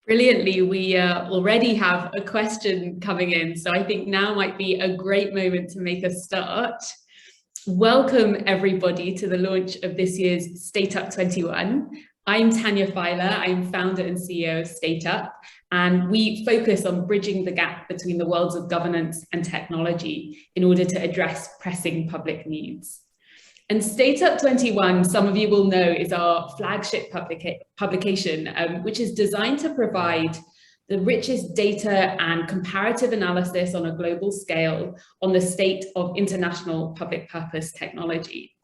Brilliantly, we already have a question coming in, so I think now might be a great moment to make a start. Welcome everybody to the launch of this year's StateUp 21. I'm Tanya Filer, I'm founder and CEO of StateUp, and we focus on bridging the gap between the worlds of governance and technology in order to address pressing public needs. And StateUp 21, some of you will know, is our flagship publication, which is designed to provide the richest data and comparative analysis on a global scale on the state of international public purpose technology.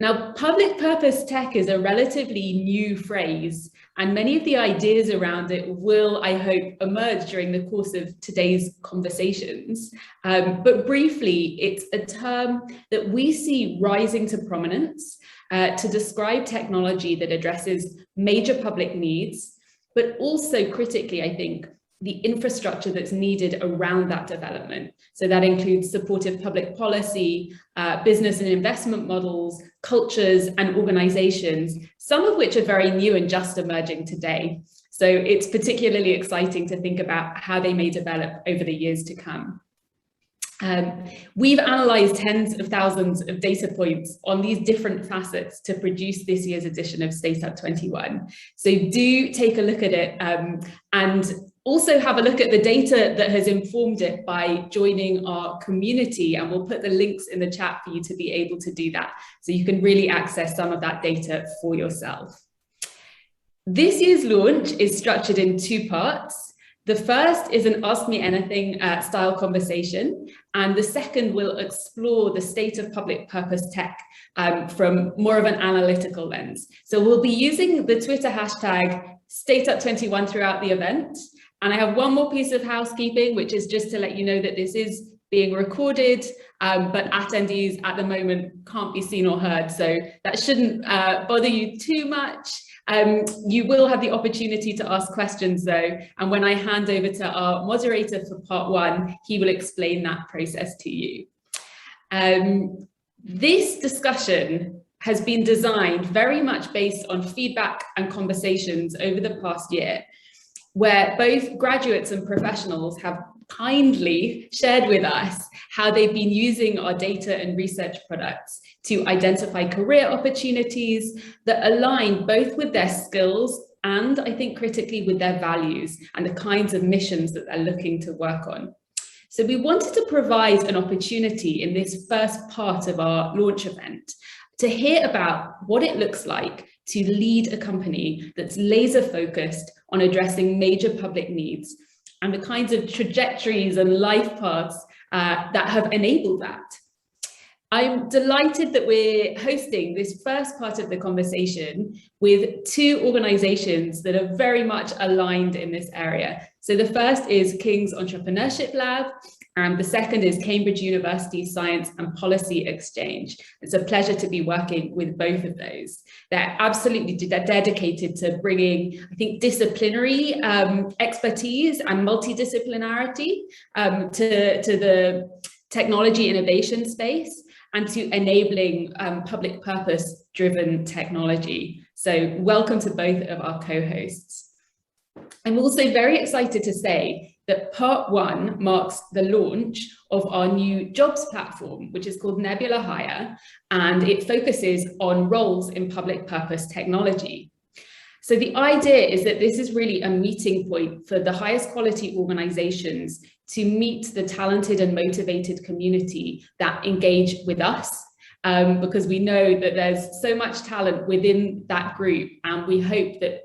Now, public purpose tech is a relatively new phrase, and many of the ideas around it will, I hope, emerge during the course of today's conversations. But briefly, it's a term that we see rising to prominence to describe technology that addresses major public needs, but also critically, I think, the infrastructure that's needed around that development. So that includes supportive public policy, business and investment models, cultures and organizations, some of which are very new and just emerging today. So it's particularly exciting to think about how they may develop over the years to come. We've analysed tens of thousands of data points on these different facets to produce this year's edition of StateUp 21. So do take a look at it and also have a look at the data that has informed it by joining our community, and we'll put the links in the chat for you to be able to do that, so you can really access some of that data for yourself. This year's launch is structured in two parts. The first is an Ask Me Anything style conversation, and the second will explore the state of public purpose tech from more of an analytical lens. So we'll be using the Twitter hashtag StateUp21 throughout the event. And I have one more piece of housekeeping, which is just to let you know that this is being recorded, but attendees at the moment can't be seen or heard. So that shouldn't bother you too much. You will have the opportunity to ask questions though, and when I hand over to our moderator for part one, he will explain that process to you. This discussion has been designed very much based on feedback and conversations over the past year, where both graduates and professionals have kindly shared with us how they've been using our data and research products to identify career opportunities that align both with their skills and, I think, critically with their values and the kinds of missions that they're looking to work on. So we wanted to provide an opportunity in this first part of our launch event to hear about what it looks like to lead a company that's laser focused on addressing major public needs and the kinds of trajectories and life paths that have enabled that. I'm delighted that we're hosting this first part of the conversation with two organizations that are very much aligned in this area. So the first is King's Entrepreneurship Lab, and the second is Cambridge University Science and Policy Exchange. It's a pleasure to be working with both of those. They're absolutely dedicated to bringing, I think, disciplinary expertise and multidisciplinarity to the technology innovation space and to enabling public purpose driven technology. So welcome to both of our co-hosts. I'm also very excited to say that part one marks the launch of our new jobs platform, which is called Nebula Hire, and it focuses on roles in public purpose technology. So the idea is that this is really a meeting point for the highest quality organizations to meet the talented and motivated community that engage with us, because we know that there's so much talent within that group, and we hope that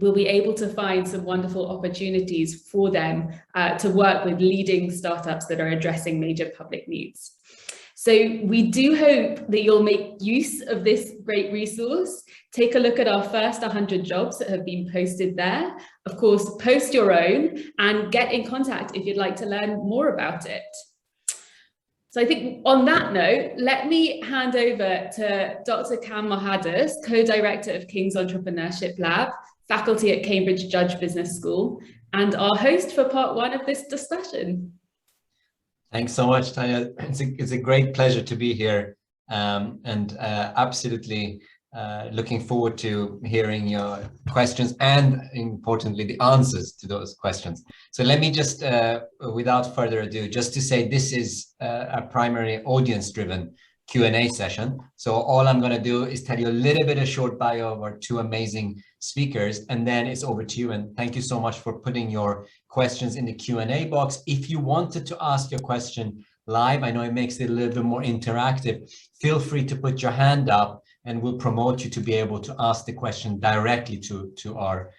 we'll be able to find some wonderful opportunities for them to work with leading startups that are addressing major public needs. So we do hope that you'll make use of this great resource. Take a look at our first 100 jobs that have been posted there. Of course, post your own and get in contact if you'd like to learn more about it. So I think on that note, let me hand over to Dr. Cam Mohaddis, co-director of King's Entrepreneurship Lab, faculty at Cambridge Judge Business School, and our host for part one of this discussion. Thanks so much, Tanya. It's a great pleasure to be here, and absolutely looking forward to hearing your questions and, importantly, the answers to those questions. So let me just, without further ado, just to say this is a primary audience-driven Q&A session. So all I'm going to do is tell you a little bit of short bio of our two amazing speakers, and then it's over to you. And thank you so much for putting your questions in the Q&A box. If you wanted to ask your question live, I know it makes it a little bit more interactive, feel free to put your hand up and we'll promote you to be able to ask the question directly to our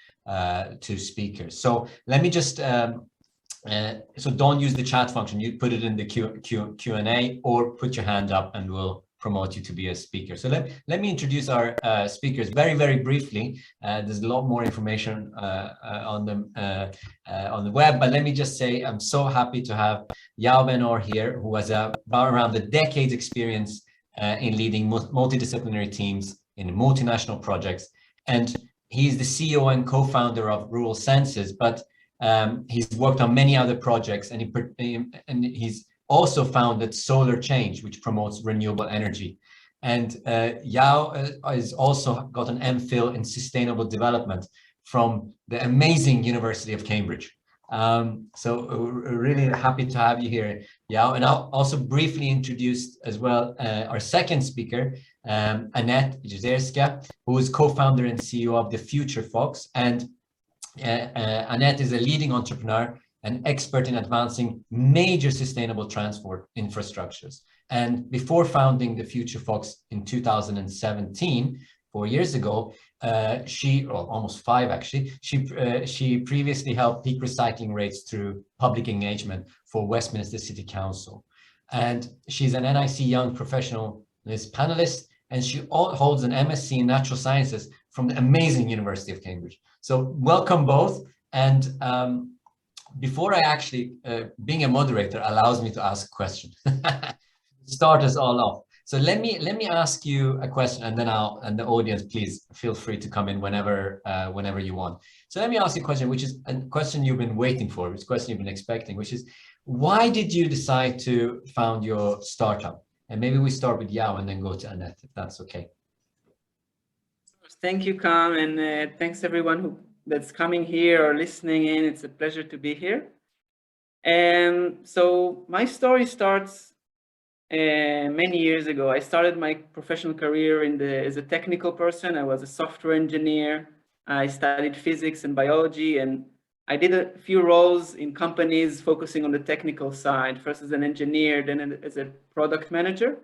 two speakers. So let me just, so don't use the chat function, you put it in the Q&A or put your hand up and we'll promote you to be a speaker. So let me introduce our speakers very, very briefly. There's a lot more information on the web, but let me just say I'm so happy to have Yao Ben-Or here, who has about around a decade's experience in leading multidisciplinary teams in multinational projects. And he's the CEO and co-founder of Rural Senses, but he's worked on many other projects, and he's also founded Solar Change, which promotes renewable energy. And Yao has also got an MPhil in sustainable development from the amazing University of Cambridge. So really happy to have you here, Yao. And I'll also briefly introduce as well our second speaker, Annette Jezierska, who is co-founder and CEO of The Future Fox. And Annette is a leading entrepreneur, an expert in advancing major sustainable transport infrastructures. And before founding The Future Fox in 2017, 4 years ago, almost 5 actually, she previously held peak recycling rates through public engagement for Westminster City Council. And she's an NIC Young Professionalist panelist, and she holds an MSc in Natural Sciences from the amazing University of Cambridge. So welcome both. And before I actually, being a moderator allows me to ask a question. Start us all off. So let me ask you a question, and then and the audience, please feel free to come in whenever you want. So let me ask you a question, which is a question you've been waiting for, which is a question you've been expecting, which is, why did you decide to found your startup? And maybe we start with Yao and then go to Annette, if that's okay. Thank you, Kam, and thanks everyone that's coming here or listening in. It's a pleasure to be here. So my story starts many years ago. I started my professional career as a technical person. I was a software engineer. I studied physics and biology, and I did a few roles in companies focusing on the technical side, first as an engineer, then as a product manager.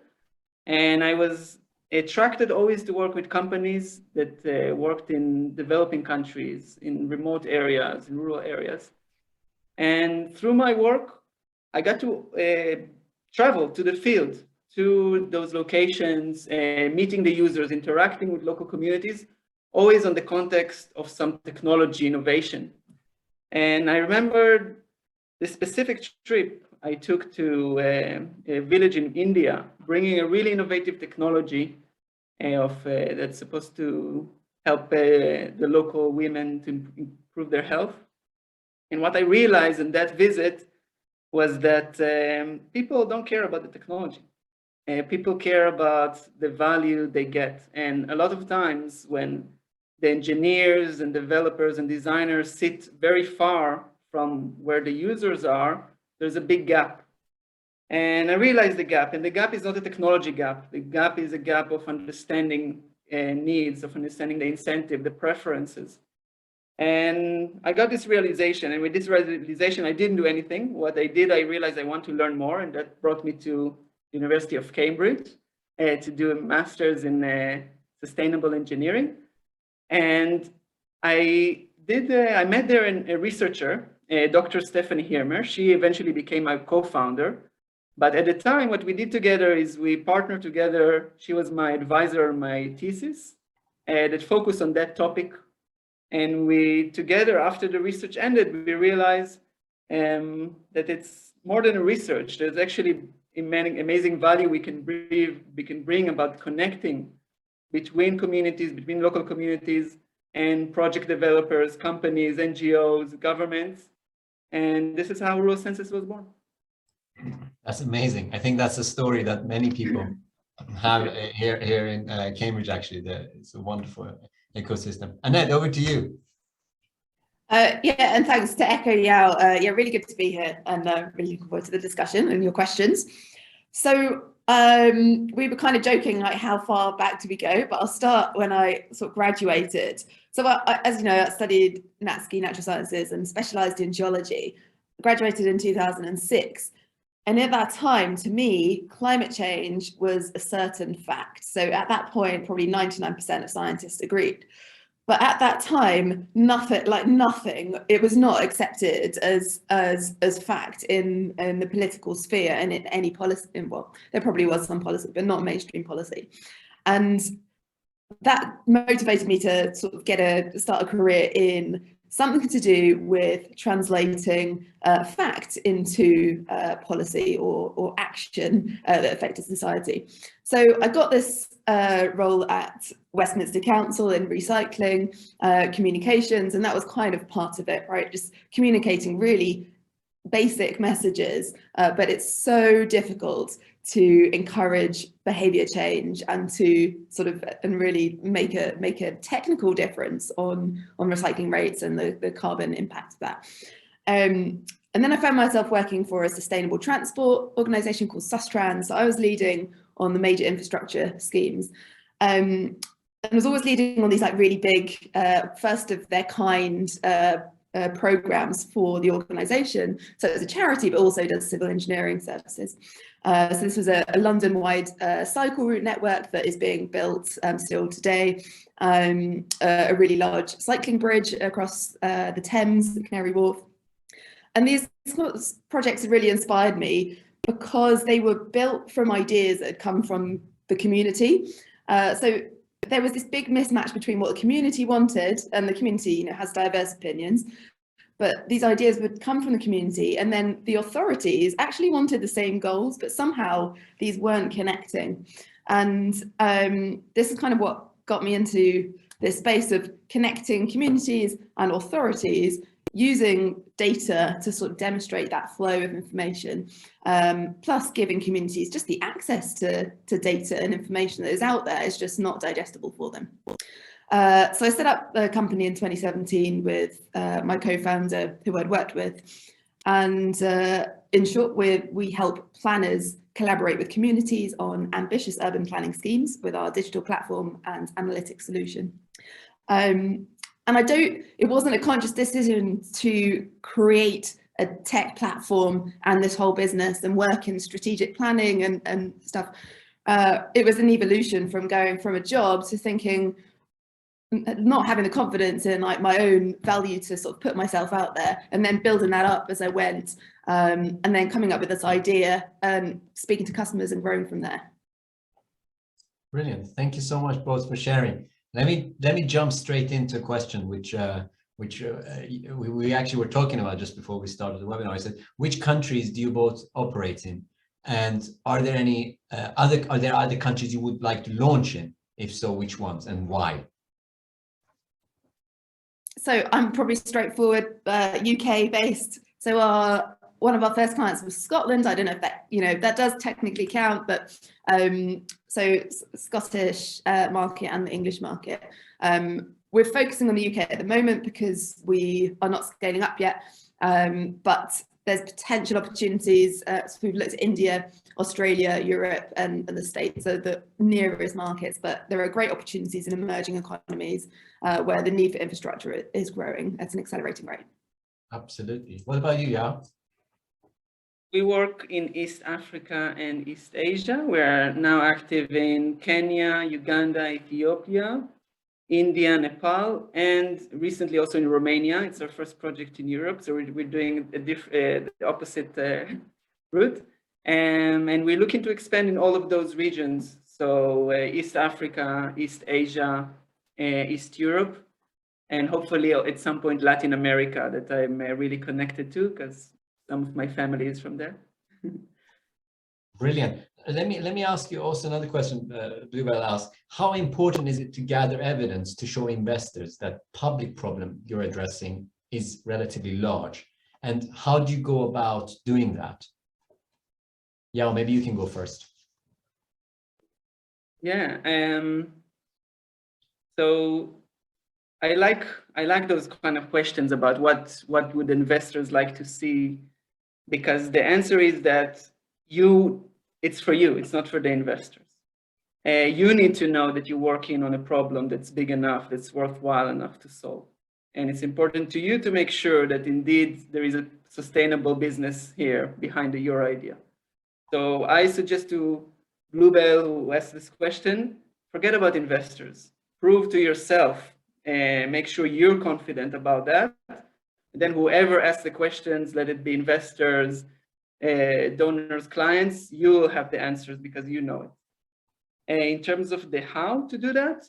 And I was attracted always to work with companies that worked in developing countries, in remote areas, in rural areas. And through my work, I got to travel to the field, to those locations, meeting the users, interacting with local communities, always on the context of some technology innovation. And I remember the specific trip I took to a village in India, bringing a really innovative technology that's supposed to help the local women to improve their health. And what I realized in that visit was that people don't care about the technology. People care about the value they get. And a lot of times when the engineers and developers and designers sit very far from where the users are, there's a big gap. And I realized the gap, and the gap is not a technology gap. The gap is a gap of understanding needs, of understanding the incentive, the preferences. And I got this realization, and with this realization, I didn't do anything. What I did, I realized I want to learn more, and that brought me to the University of Cambridge to do a master's in sustainable engineering. And I met there a researcher, Dr. Stephanie Hirmer. She eventually became my co-founder. But at the time, what we did together is we partnered together. She was my advisor on my thesis that focused on that topic. And we together, after the research ended, we realized that it's more than a research. There's actually amazing value we can bring about connecting between communities, between local communities and project developers, companies, NGOs, governments. And this is how Rural Senses was born. That's amazing. I think that's a story that many people have here in Cambridge. Actually, it's a wonderful ecosystem. Annette, over to you. Yeah, and thanks to Echo Yao. Yeah, really good to be here, and really looking forward to the discussion and your questions. So we were kind of joking, like, how far back do we go? But I'll start when I sort of graduated. So as you know, I studied natural sciences and specialised in geology. Graduated in 2006. And at that time, to me, climate change was a certain fact. So at that point, probably 99% of scientists agreed. But at that time, nothing, it was not accepted as fact in the political sphere and in any policy. Well, there probably was some policy, but not mainstream policy. And that motivated me to sort of start a career in something to do with translating fact into policy or action that affected society. So I got this role at Westminster Council in recycling, communications, and that was kind of part of it, right? Just communicating really basic messages, but it's so difficult to encourage behavior change and to sort of really make a technical difference on recycling rates and the carbon impact of that. And then I found myself working for a sustainable transport organisation called Sustrans. So I was leading on the major infrastructure schemes. And was always leading on these like really big, first of their kind programs for the organisation. So it's a charity, but also does civil engineering services. So this was a London-wide cycle route network that is being built still today. A really large cycling bridge across the Thames, the Canary Wharf. And these projects have really inspired me because they were built from ideas that had come from the community. So there was this big mismatch between what the community wanted, and the community, you know, has diverse opinions, but these ideas would come from the community, and then the authorities actually wanted the same goals, but somehow these weren't connecting. And this is kind of what got me into this space of connecting communities and authorities using data to sort of demonstrate that flow of information, plus giving communities just the access to data and information that is out there is just not digestible for them. So I set up a company in 2017 with my co-founder who I'd worked with. And in short, we help planners collaborate with communities on ambitious urban planning schemes with our digital platform and analytics solution. And it wasn't a conscious decision to create a tech platform and this whole business and work in strategic planning and stuff. It was an evolution from going from a job to thinking, not having the confidence in like my own value to sort of put myself out there, and then building that up as I went, and then coming up with this idea and speaking to customers and growing from there. Brilliant. Thank you so much both for sharing. Let me jump straight into a question which we actually were talking about just before we started the webinar. I said, which countries do you both operate in, and are there any other countries you would like to launch in? If so, which ones and why? So I'm probably straightforward, UK based. So one of our first clients was Scotland. I don't know if that, you know, that does technically count, but so Scottish market and the English market. We're focusing on the UK at the moment because we are not scaling up yet, but there's potential opportunities. So we've looked at India, Australia, Europe, and the States, so the nearest markets, but there are great opportunities in emerging economies where the need for infrastructure is growing at an accelerating rate. Absolutely. What about you, Yao? We work in East Africa and East Asia. We're now active in Kenya, Uganda, Ethiopia, India, Nepal, and recently also in Romania. It's our first project in Europe, so we're doing the opposite route. And we're looking to expand in all of those regions. So East Africa, East Asia, East Europe, and hopefully at some point Latin America that I'm really connected to because some of my family is from there. Brilliant. Let me ask you also another question. Bluebell asked, how important is it to gather evidence to show investors that public problem you're addressing is relatively large? And how do you go about doing that? Yeah, maybe you can go first. Yeah. So I like those kind of questions about what would investors like to see, because the answer is that it's for you, it's not for the investors. You need to know that you're working on a problem that's big enough, that's worthwhile enough to solve. And it's important to you to make sure that indeed there is a sustainable business here behind your idea. So I suggest to Bluebell, who asked this question, forget about investors. Prove to yourself and make sure you're confident about that. And then whoever asks the questions, let it be investors, donors, clients, you will have the answers because you know it. In terms of the how to do that,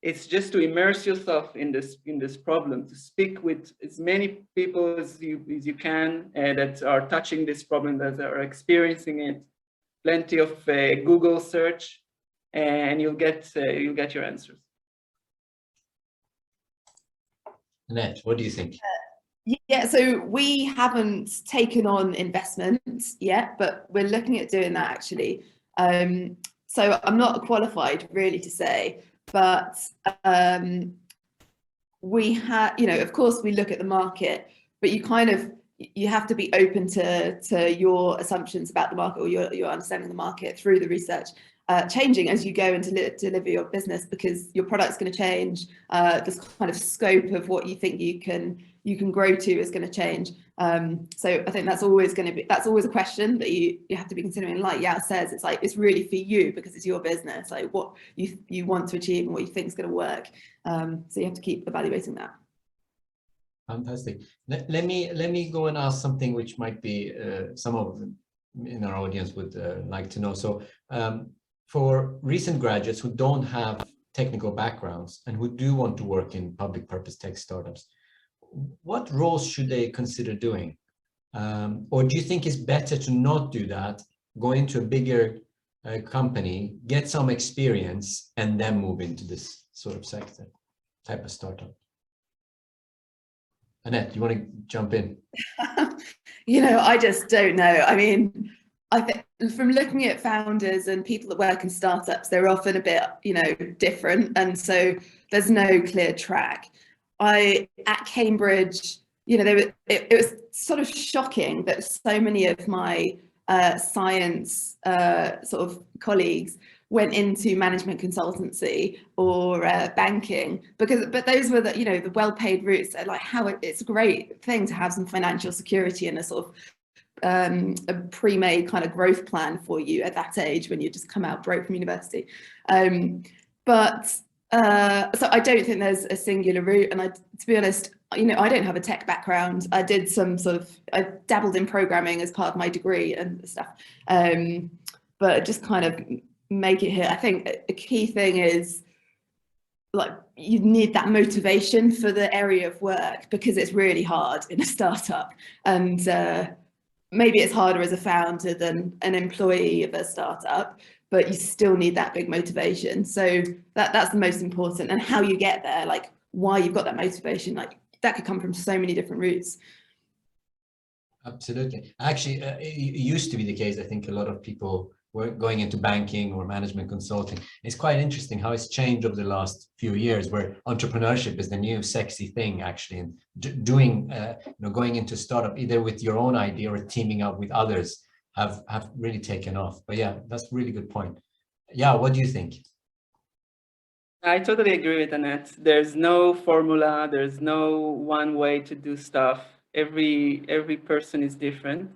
it's just to immerse yourself in this problem, to speak with as many people as you can that are touching this problem, that are experiencing it. Plenty of Google search, and you'll get your answers. Annette, what do you think? Yeah, so we haven't taken on investments yet, but we're looking at doing that actually. So I'm not qualified really to say, but we have, of course we look at the market, but you have to be open to your assumptions about the market, or your understanding of the market through the research changing as you go and deliver your business, because your product's going to change. This kind of scope of what you think you can grow to is going to change. So I think that's always a question that you have to be considering. Like Yao says, it's really for you because it's your business, like what you want to achieve and what you think is going to work. So you have to keep evaluating that. Fantastic. Let me go and ask something which might be some of in our audience would like to know. So for recent graduates who don't have technical backgrounds and who do want to work in public purpose tech startups, what roles should they consider doing? Or do you think it's better to not do that, go into a bigger company, get some experience, and then move into this sort of sector, type of startup? Annette, you want to jump in? I just don't know. I mean, I think from looking at founders and people that work in startups, they're often a bit, different. And so there's no clear track. At Cambridge, it was sort of shocking that so many of my science sort of colleagues went into management consultancy or banking, but those were the well-paid routes. Like it's a great thing to have some financial security and a sort of a pre-made kind of growth plan for you at that age when you just come out broke from university. So I don't think there's a singular route. And to be honest, I don't have a tech background. I did I dabbled in programming as part of my degree and stuff, but just kind of make it here. I think a key thing is like you need that motivation for the area of work, because it's really hard in a startup, and maybe it's harder as a founder than an employee of a startup, but you still need that big motivation. So that's the most important. And how you get there, like why you've got that motivation, like that could come from so many different routes. Absolutely. Actually, it used to be the case. I think a lot of people were going into banking or management consulting. It's quite interesting how it's changed over the last few years, where entrepreneurship is the new sexy thing, actually, and doing, going into startup either with your own idea or teaming up with others have really taken off. But yeah, that's a really good point. Yeah, what do you think? I totally agree with Annette. There's no formula. There's no one way to do stuff. Every person is different.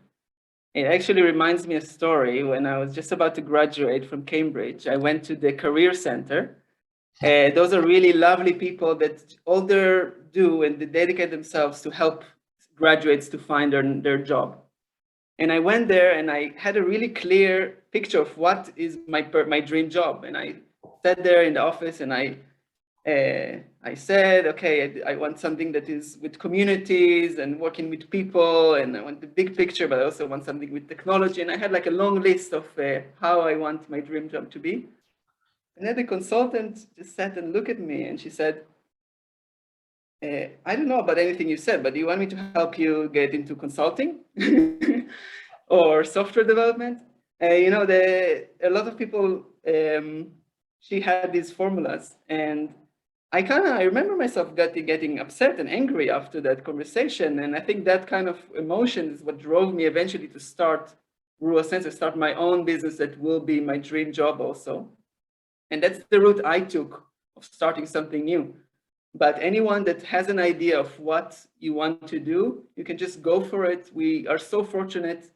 It actually reminds me of a story. When I was just about to graduate from Cambridge, I went to the Career Center. Those are really lovely people that all they do and they dedicate themselves to help graduates to find their job. And I went there and I had a really clear picture of what is my dream job. And I sat there in the office and I said, okay, I want something that is with communities and working with people, and I want the big picture, but I also want something with technology. And I had like a long list of how I want my dream job to be. And then the consultant just sat and looked at me and she said, I don't know about anything you said, but do you want me to help you get into consulting or software development? A lot of people she had these formulas, and I remember myself getting upset and angry after that conversation. And I think that kind of emotion is what drove me eventually to start Rural Sense, to start my own business that will be my dream job also. And that's the route I took of starting something new. But anyone that has an idea of what you want to do, you can just go for it. We are so fortunate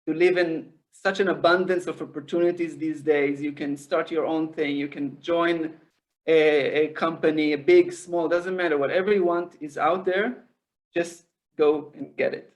to live in such an abundance of opportunities these days. You can start your own thing. You can join a company, a big, small, doesn't matter. Whatever you want is out there. Just go and get it.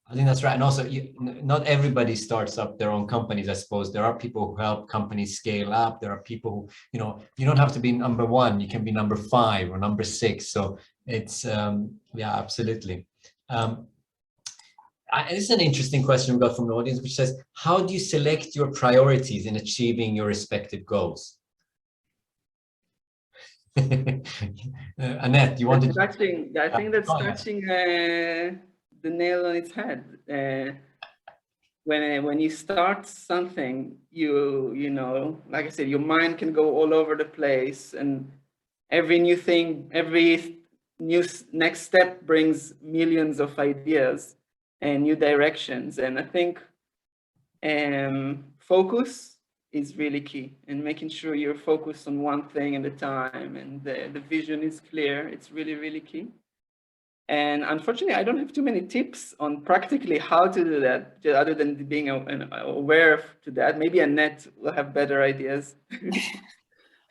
I think that's right. And also, not everybody starts up their own companies, I suppose. There are people who help companies scale up. There are people who, you don't have to be number one. You can be number 5 or number 6. So it's, yeah, absolutely. This is an interesting question we got from the audience, which says, how do you select your priorities in achieving your respective goals? Annette, you wanted to... I think that's touching the nail on its head. When you start something, you know, like I said, your mind can go all over the place, and every new thing, every new next step brings millions of ideas and new directions. And I think focus is really key, and making sure you're focused on one thing at a time, and the vision is clear. It's really, really key. And unfortunately, I don't have too many tips on practically how to do that, other than being aware to that. Maybe Annette will have better ideas.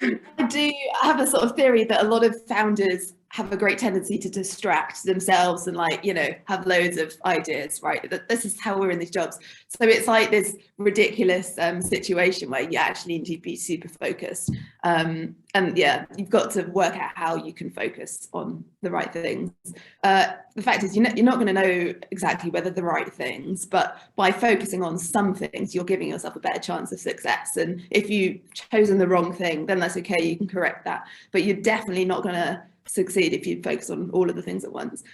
I have a sort of theory that a lot of founders have a great tendency to distract themselves and, like, have loads of ideas, right? This is how we're in these jobs. So it's like this ridiculous situation where you actually need to be super focused. And yeah, you've got to work out how you can focus on the right things. The fact is, you're not going to know exactly whether the right things, but by focusing on some things, you're giving yourself a better chance of success. And if you've chosen the wrong thing, then that's okay, you can correct that. But you're definitely not going to succeed if you focus on all of the things at once.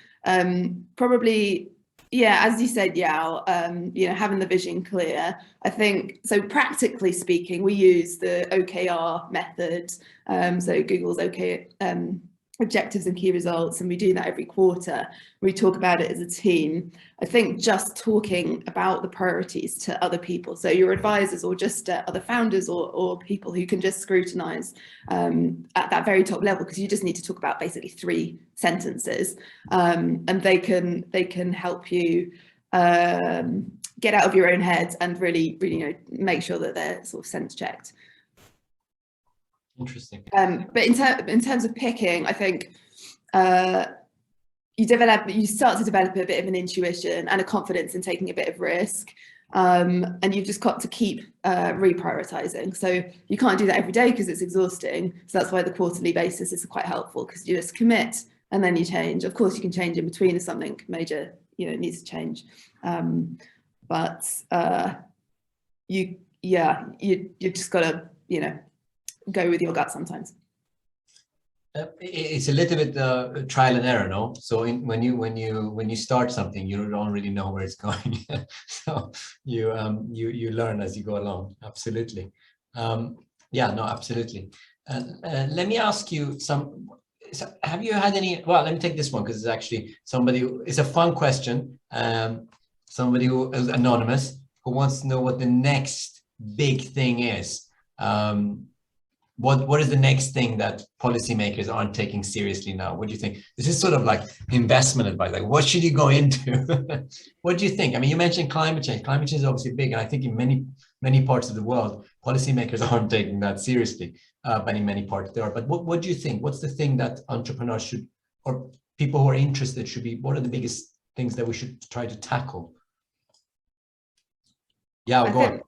Probably, yeah, as you said, Yao, having the vision clear. I think, so practically speaking, we use the OKR method, so Google's OK, objectives and key results, and we do that every quarter. We talk about it as a team. I think just talking about the priorities to other people, so your advisors or just other founders or people who can just scrutinize at that very top level, because you just need to talk about basically 3 sentences, and they can help you get out of your own head and really make sure that they're sort of sense checked. Interesting. But in terms of picking, I think you start to develop a bit of an intuition and a confidence in taking a bit of risk, and you've just got to keep reprioritizing. So you can't do that every day because it's exhausting. So that's why the quarterly basis is quite helpful, because you just commit and then you change. Of course, you can change in between if something major needs to change, but you just got to go with your gut sometimes. It's a little bit trial and error, no? So when you start something, you don't really know where it's going. So you learn as you go along. Absolutely. Yeah, no, absolutely. Let me ask you have you had any? Well, let me take this one because it's actually it's a fun question. Somebody who is anonymous, who wants to know what the next big thing is. What is the next thing that policymakers aren't taking seriously now? What do you think? This is sort of like investment advice. Like, what should you go into? What do you think? I mean, you mentioned climate change. Climate change is obviously big, and I think in many parts of the world, policymakers aren't taking that seriously. But in many parts there are. But what do you think? What's the thing that entrepreneurs should, or people who are interested should be? What are the biggest things that we should try to tackle? Yeah, go on.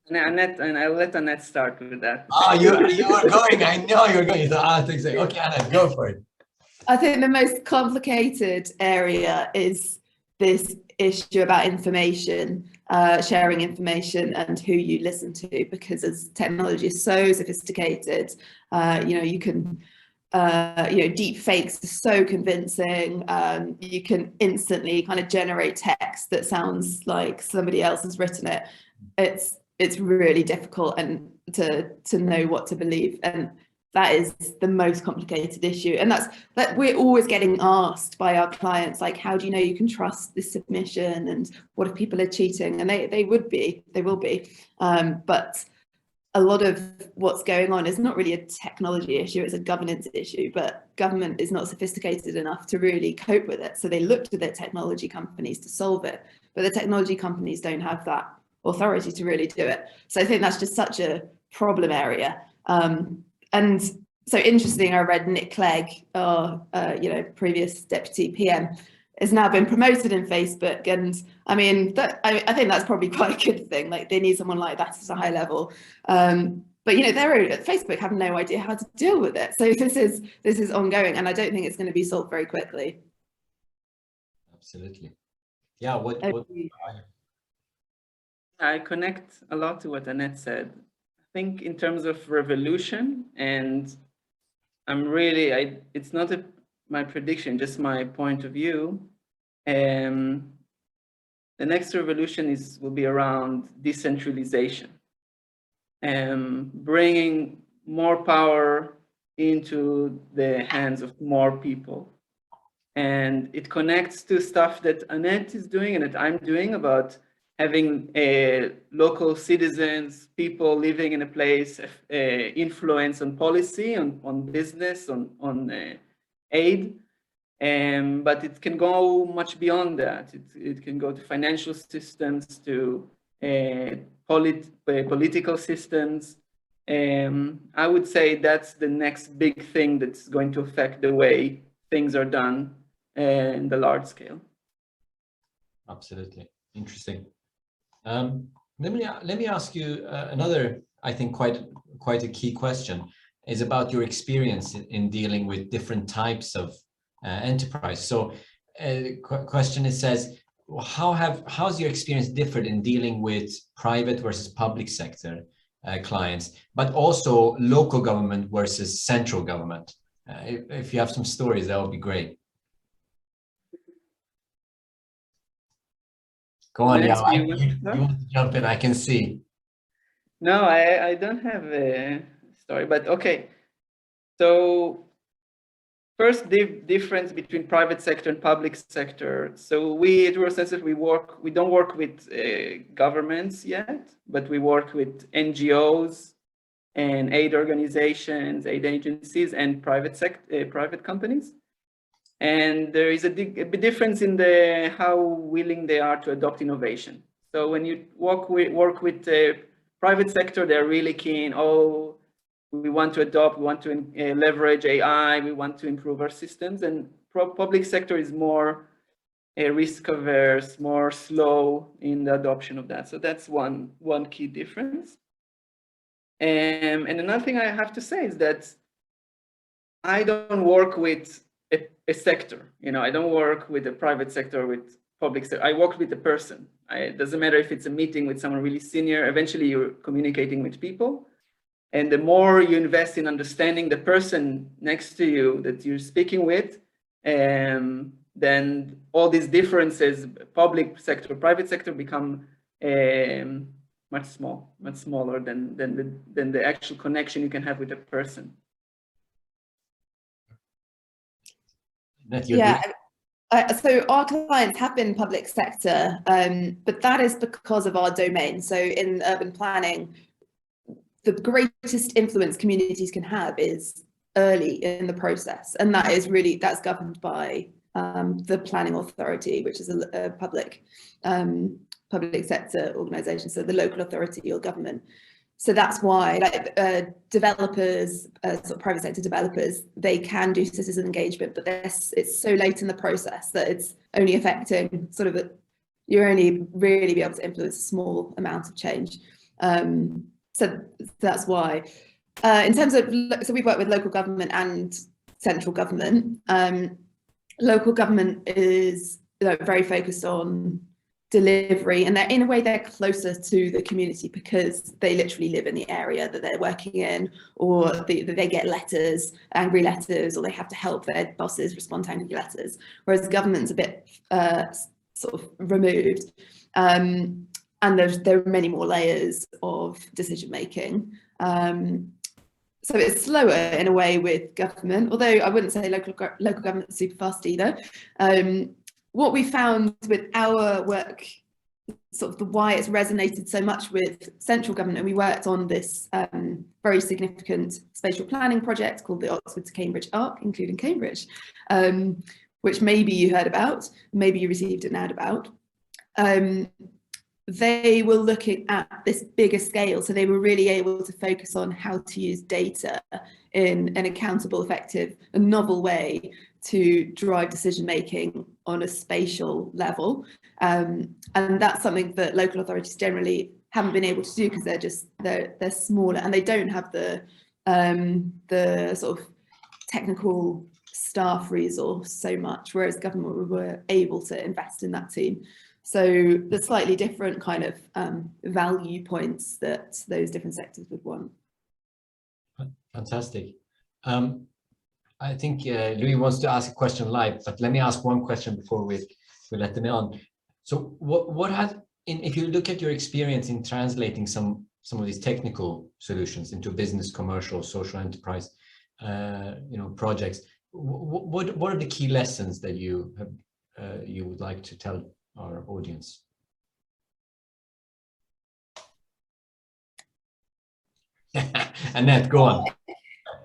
Annette, and I'll let Annette start with that. You are going. I know you're going. So I think, okay, Annette, go for it. I think the most complicated area is this issue about information, sharing information, and who you listen to, because as technology is so sophisticated, you can, deep fakes are so convincing. You can instantly kind of generate text that sounds like somebody else has written it. It's really difficult, and to know what to believe, and that is the most complicated issue. And that's that we're always getting asked by our clients, like, how do you know you can trust this submission, and what if people are cheating? And they will be, but a lot of what's going on is not really a technology issue, it's a governance issue, but government is not sophisticated enough to really cope with it. So they look to their technology companies to solve it, but the technology companies don't have that authority to really do it. So I think that's just such a problem area. And so interesting, I read Nick Clegg, our previous deputy PM, has now been promoted in Facebook, and I mean I think that's probably quite a good thing. Like, they need someone like that at a high level, but Facebook have no idea how to deal with it. So this is ongoing, and I don't think it's going to be solved very quickly. Absolutely, yeah. I connect a lot to what Annette said. I think in terms of revolution, and it's not my prediction, just my point of view. The next revolution will be around decentralization, bringing more power into the hands of more people. And it connects to stuff that Annette is doing and that I'm doing about having local citizens, people living in a place, influence on policy, on business, on aid, but it can go much beyond that. It can go to financial systems, to political systems. I would say that's the next big thing that's going to affect the way things are done in the large scale. Absolutely, interesting. Let me ask you another, I think, quite a key question, is about your experience in dealing with different types of enterprise. So question, it says, how's your experience differed in dealing with private versus public sector clients, but also local government versus central government? If you have some stories, that would be great. Go on, yeah. You want to jump in, I can see. No, I don't have a story, but okay. So first, the difference between private sector and public sector. So we at Eurosensor, we don't work with governments yet, but we work with NGOs and aid organizations, aid agencies, and private companies. And there is a big difference in how willing they are to adopt innovation. So when you work with the private sector, they're really keen. Oh, we want to adopt, we want to leverage AI, we want to improve our systems. And public sector is more risk averse, more slow in the adoption of that. So that's one key difference. And another thing I have to say is that I don't work with a sector, I don't work with the private sector, with public sector. I work with the person. It doesn't matter if it's a meeting with someone really senior, eventually you're communicating with people. And the more you invest in understanding the person next to you that you're speaking with, then all these differences, public sector, private sector, become much smaller than the actual connection you can have with a person. Yeah, so our clients have been public sector, but that is because of our domain. So in urban planning, the greatest influence communities can have is early in the process, and that's governed by the planning authority, which is a public sector organisation, so the local authority or government. So that's why, developers, sort of private sector developers, they can do citizen engagement, but it's so late in the process that it's only affecting you only really be able to influence a small amount of change. So that's why. In terms of, so we work with local government and central government. Local government is very focused on delivery, and in a way they're closer to the community because they literally live in the area that they're working in, or they get letters, angry letters, or they have to help their bosses respond to angry letters, whereas government's a bit sort of removed, and there are many more layers of decision making, So it's slower in a way with government, although I wouldn't say local government is super fast either. What we found with our work, sort of why it's resonated so much with central government, and we worked on this very significant spatial planning project called the Oxford to Cambridge ARC, including Cambridge, which maybe you heard about, maybe you received an ad about. They were looking at this bigger scale, so they were really able to focus on how to use data in an accountable, effective, and novel way to drive decision making on a spatial level, and that's something that local authorities generally haven't been able to do because they're smaller and they don't have the sort of technical staff resource so much, whereas government were able to invest in that team. So the slightly different kind of value points that those different sectors would want. Fantastic. I think Louis wants to ask a question live, but let me ask one question before we let them on. So what has, if you look at your experience in translating some of these technical solutions into business, commercial, social enterprise, projects, what are the key lessons that you would like to tell our audience? Annette, go on.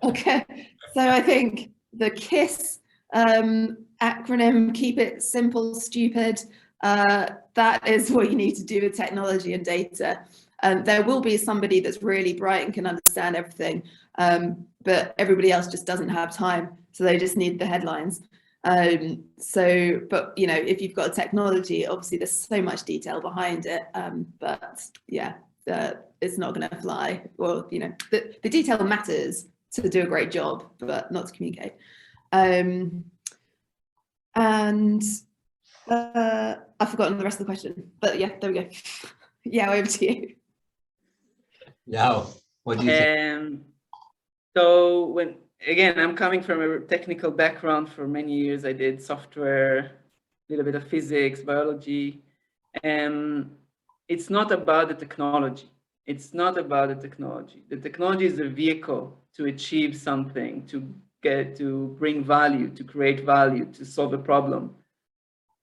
Okay, so I think the KISS acronym, keep it simple, stupid, that is what you need to do with technology and data. There will be somebody that's really bright and can understand everything, but everybody else just doesn't have time, so they just need the headlines. But if you've got a technology, obviously there's so much detail behind it, but yeah, it's not going to fly. Well, the detail matters to do a great job, but not to communicate. And I've forgotten the rest of the question, but yeah, there we go. Yeah, over to you. Yeah, what do you think? So again, I'm coming from a technical background. For many years, I did software, a little bit of physics, biology. It's not about the technology. It's not about the technology. The technology is a vehicle to achieve something, to bring value, to create value, to solve a problem.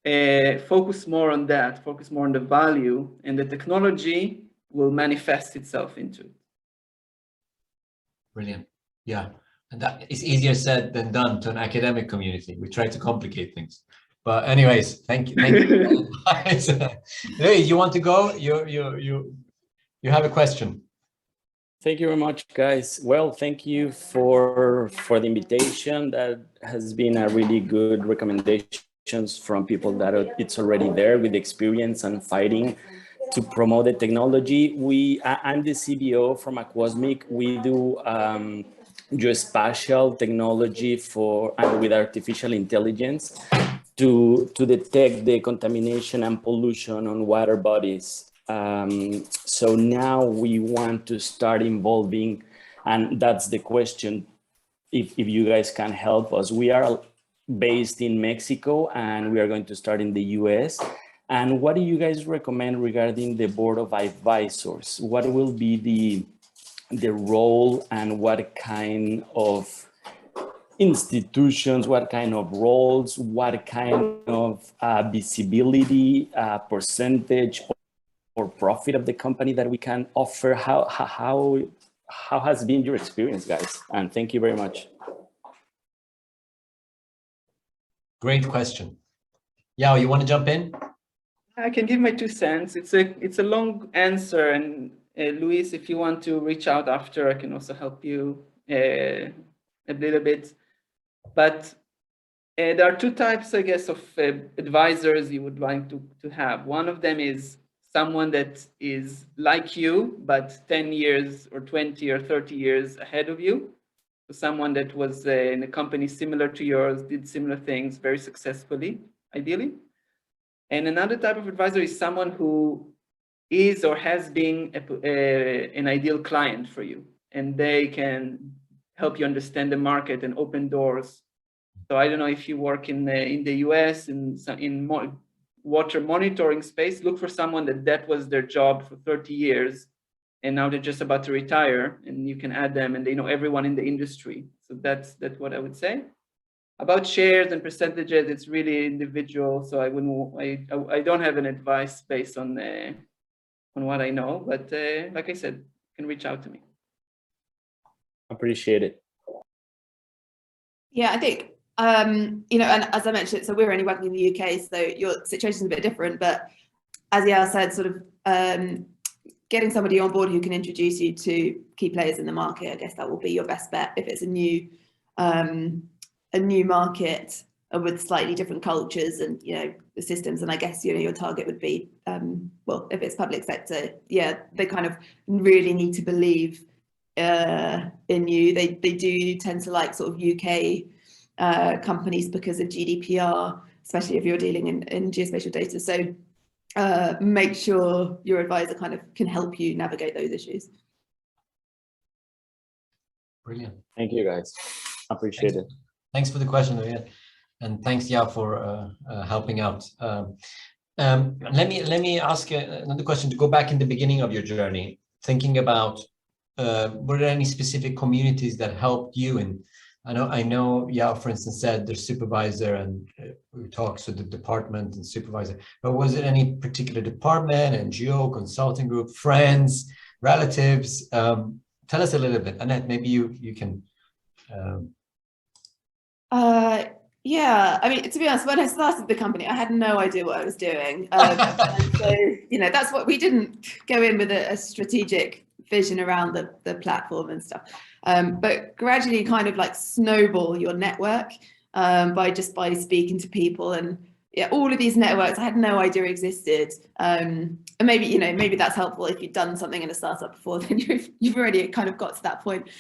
Focus more on that, focus more on the value, and the technology will manifest itself into it. Brilliant. Yeah. And that is easier said than done to an academic community. We try to complicate things. But anyways, thank you. Louis, you want to go? You have a question. Thank you very much, guys. Well, thank you for the invitation. That has been a really good recommendations from people that it's already there with experience and fighting to promote the technology. I'm the CBO from Aquosmic. We do geospatial technology with artificial intelligence to detect the contamination and pollution on water bodies. So now we want to start involving, and that's the question, if you guys can help us. We are based in Mexico and we are going to start in the US. And what do you guys recommend regarding the board of advisors? What will be the role and what kind of institutions, what kind of roles, what kind of visibility, percentage or profit of the company that we can offer? How has been your experience, guys? And thank you very much. Great question. Yao, you want to jump in? I can give my 2 cents. It's a long answer, and Luis, if you want to reach out after, I can also help you a little bit. But there are 2 types, I guess, of advisors you would like to have. One of them is someone that is like you, but 10 years or 20 or 30 years ahead of you. So someone that was in a company similar to yours, did similar things very successfully, ideally. And another type of advisor is someone who is or has been an ideal client for you, and they can help you understand the market and open doors. So I don't know if you work in the US in water monitoring space, look for someone that was their job for 30 years, and now they're just about to retire, and you can add them, and they know everyone in the industry. So that's what I would say. About shares and percentages, it's really individual. So I don't have an advice based on what I know, but like I said, you can reach out to me. Appreciate it. Yeah, I think, you know, and as I mentioned, so we're only working in the UK, so your situation is a bit different, but as Yael said, sort of getting somebody on board who can introduce you to key players in the market, I guess that will be your best bet if it's a new market with slightly different cultures and, you know, the systems. And I guess, you know, your target would be, well, if it's public sector, yeah, they kind of really need to believe in you. They do tend to like sort of UK companies because of GDPR, especially if you're dealing in geospatial data. So make sure your advisor kind of can help you navigate those issues. Brilliant. Thank you, guys. Appreciate it. Thanks for the question, Oriel. And thanks, Yael, for helping out. Let me ask another question to go back in the beginning of your journey, thinking about were there any specific communities that helped you? And I know Yael, for instance, said their supervisor, and we talked to the department and supervisor, but was it any particular department, NGO, consulting group, friends, relatives? Tell us a little bit. Annette, maybe you can. Yeah, I mean, to be honest, when I started the company, I had no idea what I was doing. So, you know, that's what we didn't go in with a strategic vision around the platform and stuff. But gradually kind of like snowball your network by speaking to people. And yeah, all of these networks I had no idea existed. And maybe, you know, maybe that's helpful if you've done something in a startup before, then you've already kind of got to that point.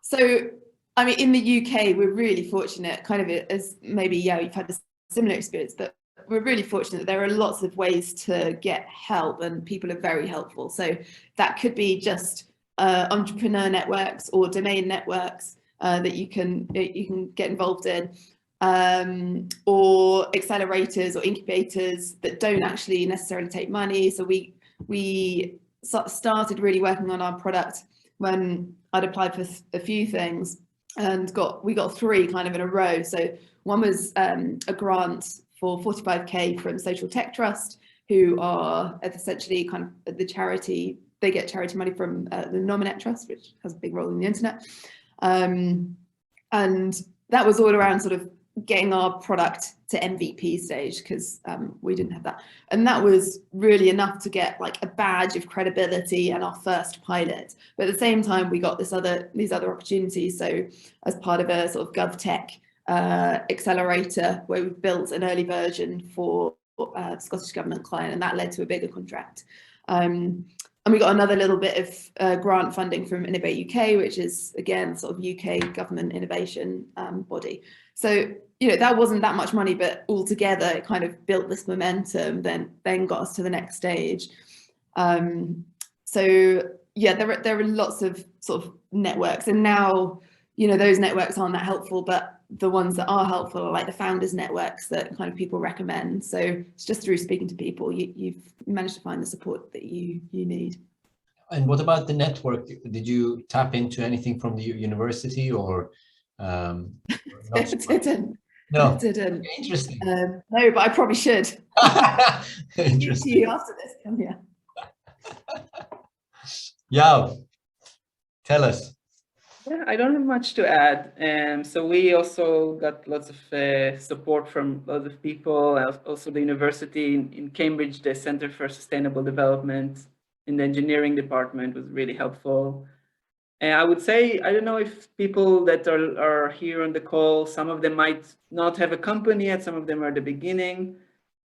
So I mean, in the UK, we're really fortunate, kind of as maybe, yeah, you've had a similar experience, but we're really fortunate. There are lots of ways to get help and people are very helpful. So that could be just entrepreneur networks or domain networks that you can get involved in, or accelerators or incubators that don't actually necessarily take money. So we started really working on our product when I'd applied for a few things, and we got 3 kind of in a row. So one was a grant for 45k from Social Tech Trust, who are essentially kind of the charity. They get charity money from the Nominet Trust, which has a big role in the internet. And that was all around sort of getting our product to MVP stage, because we didn't have that. And that was really enough to get like a badge of credibility and our first pilot. But at the same time, we got these other opportunities. So as part of a sort of GovTech accelerator, where we built an early version for the Scottish Government client, and that led to a bigger contract. And we got another little bit of grant funding from Innovate UK, which is, again, sort of UK government innovation body. So, you know, that wasn't that much money, but altogether it kind of built this momentum, then got us to the next stage. So, yeah, there are lots of sort of networks. And now, you know, those networks aren't that helpful, but the ones that are helpful are like the founders networks that kind of people recommend. So it's just through speaking to people, you've managed to find the support that you need. And what about the network? Did you tap into anything from the university or? Didn't. No. Didn't. Interesting. No, but I probably should. Interesting. You after this, come here. Yeah. Tell us. Yeah, I don't have much to add. So we also got lots of support from lots of people. Also, the university in Cambridge, the Center for Sustainable Development in the engineering department was really helpful. And I would say, I don't know if people that are here on the call, some of them might not have a company yet, some of them are at the beginning.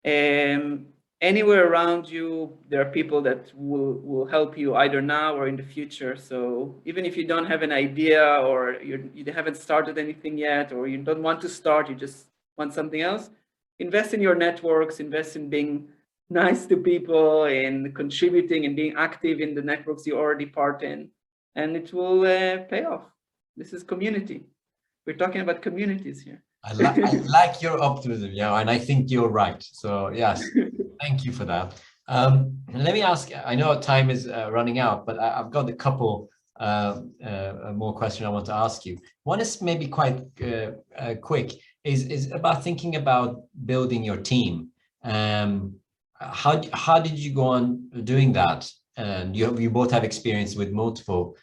Anywhere around you, there are people that will help you either now or in the future. So even if you don't have an idea, or you haven't started anything yet, or you don't want to start, you just want something else, invest in your networks, invest in being nice to people and contributing and being active in the networks you're already part in. And it will pay off. This is community. We're talking about communities here. I like your optimism, yeah, and I think you're right. So yes, thank you for that. Let me ask, I know time is running out, but I've got a couple more questions I want to ask you. One is maybe quite quick, is about thinking about building your team. How did you go on doing that? And you both have experience with multiple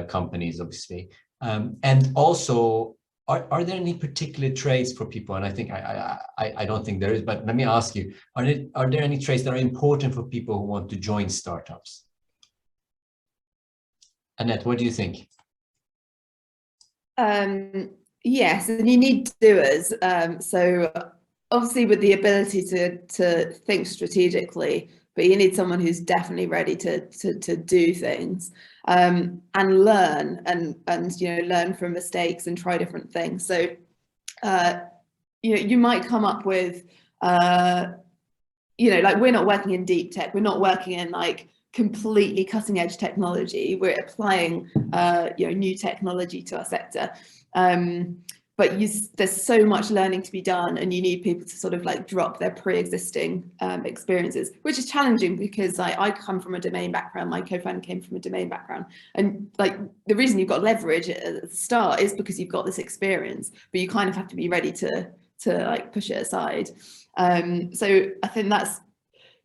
companies, obviously. And also, are there any particular traits for people? And I think I don't think there is, but let me ask you, are there any traits that are important for people who want to join startups? Annette, what do you think? Yes, and you need doers. So obviously with the ability to think strategically, but you need someone who's definitely ready to do things and learn and learn from mistakes and try different things. So you might come up with like we're not working in deep tech, we're not working in like completely cutting edge technology, we're applying new technology to our sector. But there's so much learning to be done, and you need people to sort of like drop their pre-existing experiences, which is challenging because I come from a domain background, my co-founder came from a domain background, and like the reason you've got leverage at the start is because you've got this experience, but you kind of have to be ready to like push it aside. So I think that's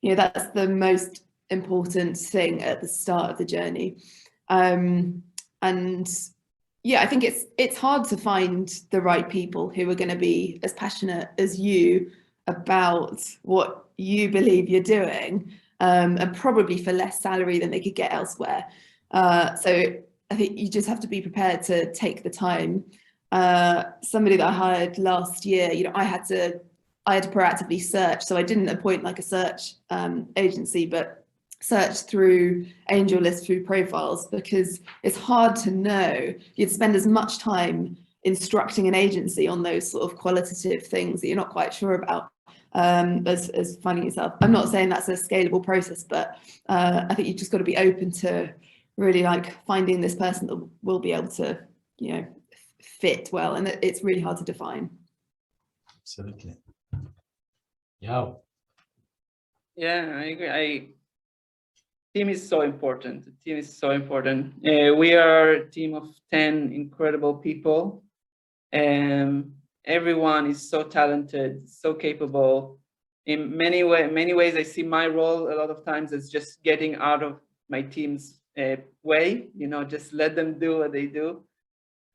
the most important thing at the start of the journey. And yeah, I think it's hard to find the right people who are going to be as passionate as you about what you believe you're doing, and probably for less salary than they could get elsewhere. So I think you just have to be prepared to take the time. Somebody that I hired last year, I had to proactively search. So I didn't appoint like a search agency, but search through AngelList, through profiles, because it's hard to know. You'd spend as much time instructing an agency on those sort of qualitative things that you're not quite sure about as finding yourself. I'm not saying that's a scalable process, but I think you've just got to be open to really like finding this person that will be able to, fit well, and it's really hard to define. Absolutely. Yeah. Yeah, I agree. Team is so important. The team is so important. We are a team of 10 incredible people. Everyone is so talented, so capable. In many ways, I see my role a lot of times as just getting out of my team's way. Just let them do what they do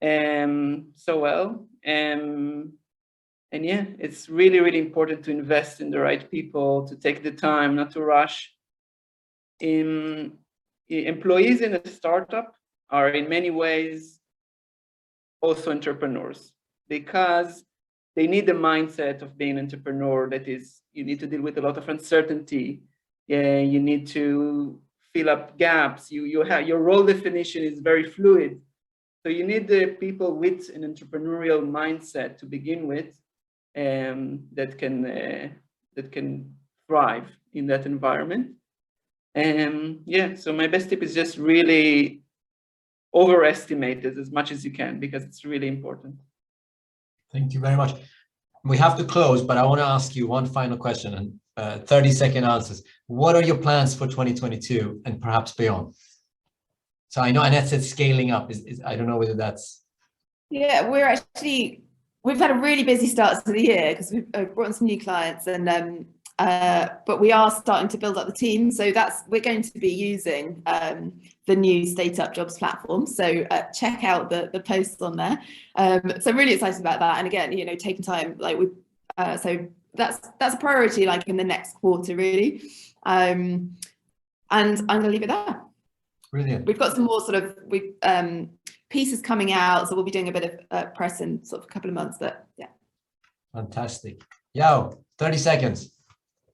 so well. And yeah, it's really, really important to invest in the right people, to take the time, not to rush. Employees in a startup are in many ways also entrepreneurs, because they need the mindset of being an entrepreneur. That is, you need to deal with a lot of uncertainty. You need to fill up gaps. Your role definition is very fluid. So you need the people with an entrepreneurial mindset to begin with, that can thrive in that environment. Yeah, so my best tip is just really overestimate it as much as you can, because it's really important. Thank you very much. We have to close, but I want to ask you one final question, and 30-second answers. What are your plans for 2022 and perhaps beyond? So I know Annette said scaling up. I don't know whether that's... Yeah, we've had a really busy start to the year because we've brought in some new clients, and but we are starting to build up the team. So we're going to be using the new StateUp jobs platform. So check out the posts on there. So I'm really excited about that. And again, taking time, like so that's a priority, like in the next quarter, really. And I'm going to leave it there. Brilliant. We've got some more sort of pieces coming out, so we'll be doing a bit of press in sort of a couple of months. But yeah. Fantastic. Yo, 30 seconds.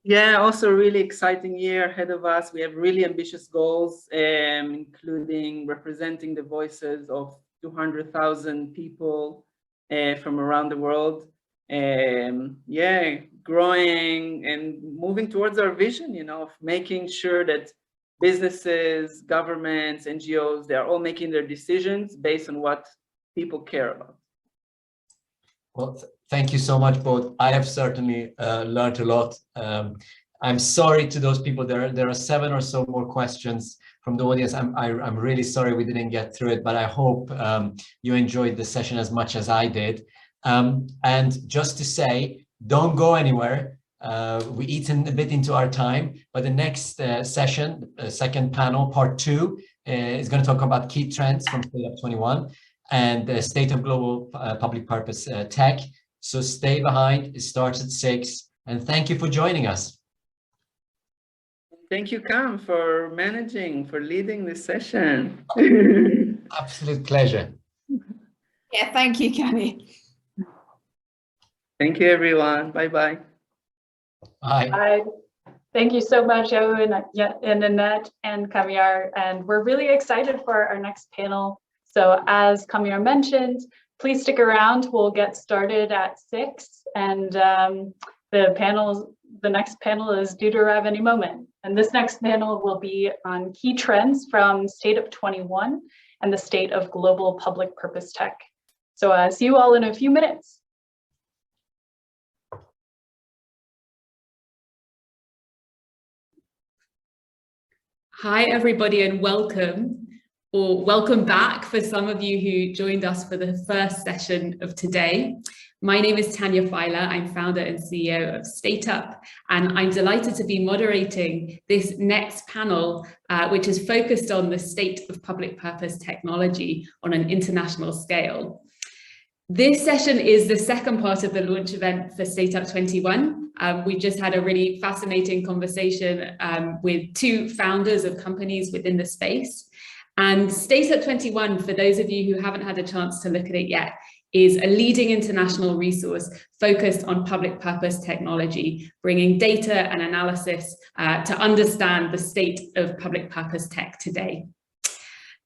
Yeah, also really exciting year ahead of us. We have really ambitious goals, including representing the voices of 200,000 people from around the world. Yeah, growing and moving towards our vision, of making sure that businesses, governments, NGOs, they are all making their decisions based on what people care about. Well, thank you so much, both. I have certainly learned a lot. I'm sorry to those people. There are 7 or so more questions from the audience. I'm really sorry we didn't get through it, but I hope you enjoyed the session as much as I did. And just to say, don't go anywhere. We eaten a bit into our time, but the next session, second panel, part 2, is going to talk about key trends from StateUp 21 and the state of global public purpose tech. So stay behind. It starts at 6, and thank you for joining us. Thank you, Cam, for leading this session. Absolute pleasure. Yeah, thank you, Cami. Thank you, everyone. Bye-bye. Bye. Bye. Thank you so much, Joe and Annette and Kamiar. And we're really excited for our next panel. So as Kamiar mentioned, please stick around. We'll get started at 6. And the next panel is due to arrive any moment. And this next panel will be on key trends from StateUp 21 and the state of global public purpose tech. So see you all in a few minutes. Hi, everybody, and welcome, or welcome back for some of you who joined us for the first session of today. My name is Tanya Filer. I'm founder and CEO of StateUp, and I'm delighted to be moderating this next panel, which is focused on the state of public purpose technology on an international scale. This session is the second part of the launch event for StateUp 21. We just had a really fascinating conversation with 2 founders of companies within the space. And StateUp 21, for those of you who haven't had a chance to look at it yet, is a leading international resource focused on public purpose technology, bringing data and analysis to understand the state of public purpose tech today.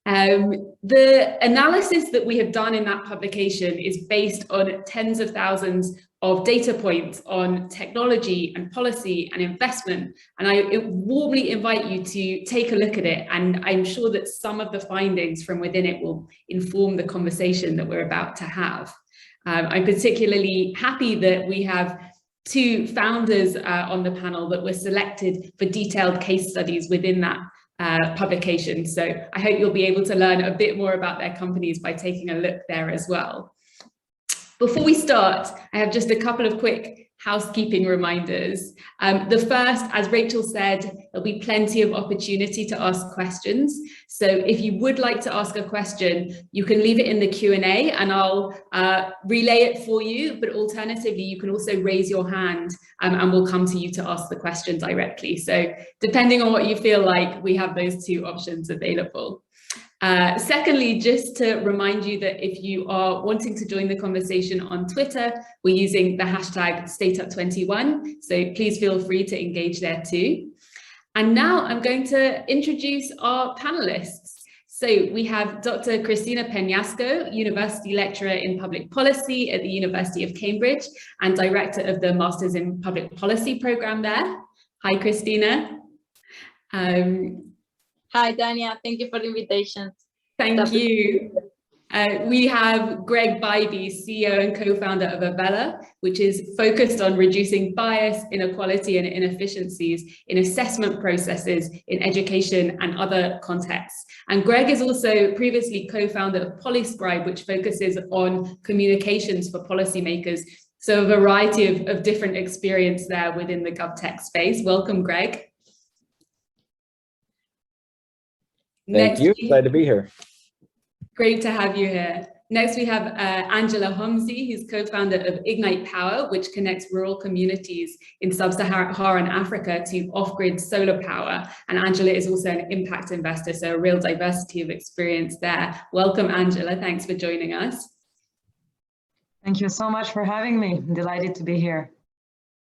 The analysis that we have done in that publication is based on tens of thousands of data points on technology and policy and investment. And I warmly invite you to take a look at it. And I'm sure that some of the findings from within it will inform the conversation that we're about to have. I'm particularly happy that we have 2 founders on the panel that were selected for detailed case studies within that publication. So I hope you'll be able to learn a bit more about their companies by taking a look there as well. Before we start, I have just a couple of quick housekeeping reminders. The first, as Rachel said, there'll be plenty of opportunity to ask questions. So if you would like to ask a question, you can leave it in the Q&A and I'll relay it for you. But alternatively, you can also raise your hand and we'll come to you to ask the question directly. So depending on what you feel like, we have those 2 options available. Secondly, just to remind you that if you are wanting to join the conversation on Twitter, we're using the hashtag StateUp21, so please feel free to engage there too. And now I'm going to introduce our panelists. So we have Dr. Cristina Peñasco, University Lecturer in Public Policy at the University of Cambridge and Director of the Masters in Public Policy program there. Hi, Cristina. Hi, Tanya. Thank you for the invitation. Thank you. We have Greg Bybee, CEO and co-founder of Avella, which is focused on reducing bias, inequality, and inefficiencies in assessment processes in education and other contexts. And Greg is also previously co-founder of Polyscribe, which focuses on communications for policymakers. So a variety of different experience there within the GovTech space. Welcome, Greg. Thank you. Glad to be here. Great to have you here. Next, we have Angela Homsey, who's co-founder of Ignite Power, which connects rural communities in sub-Saharan Africa to off-grid solar power. And Angela is also an impact investor, so a real diversity of experience there. Welcome, Angela. Thanks for joining us. Thank you so much for having me. I'm delighted to be here.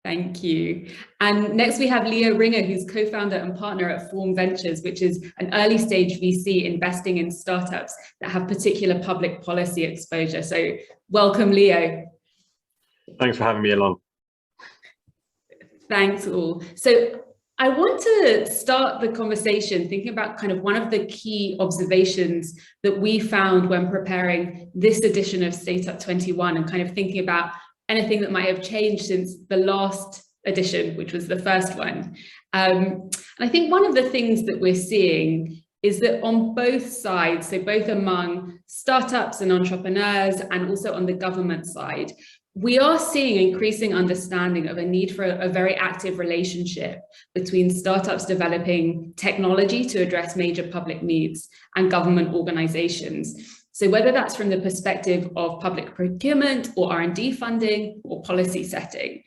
Thank you. And next we have Leo Ringer, who's co-founder and partner at Form Ventures, which is an early stage VC investing in startups that have particular public policy exposure. So welcome, Leo. Thanks for having me along. Thanks all. So I want to start the conversation thinking about kind of one of the key observations that we found when preparing this edition of StateUp 21 and kind of thinking about anything that might have changed since the last edition, which was the first one. And I think one of the things that we're seeing is that on both sides, so both among startups and entrepreneurs and also on the government side, we are seeing increasing understanding of a need for a very active relationship between startups developing technology to address major public needs and government organizations. So whether that's from the perspective of public procurement or R&D funding or policy setting.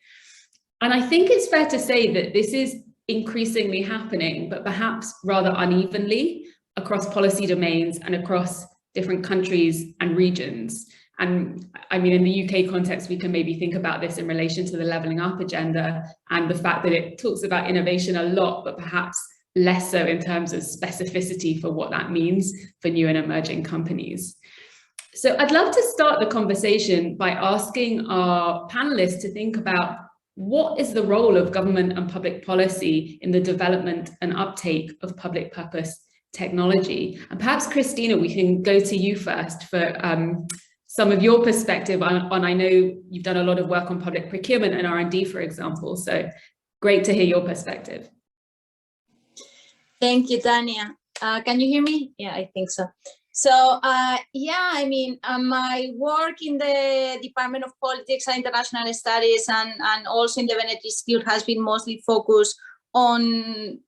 And I think it's fair to say that this is increasingly happening, but perhaps rather unevenly across policy domains and across different countries and regions. And I mean, in the UK context, we can maybe think about this in relation to the Levelling Up agenda and the fact that it talks about innovation a lot, but perhaps less so in terms of specificity for what that means for new and emerging companies. So I'd love to start the conversation by asking our panelists to think about what is the role of government and public policy in the development and uptake of public purpose technology. And perhaps, Christina, we can go to you first for some of your perspective on, I know you've done a lot of work on public procurement and R&D, for example, so great to hear your perspective. Thank you, Tania. Can you hear me? Yeah, I think so. So, yeah, I mean, my work in the Department of Politics and International Studies and also in the Benedict Institute has been mostly focused on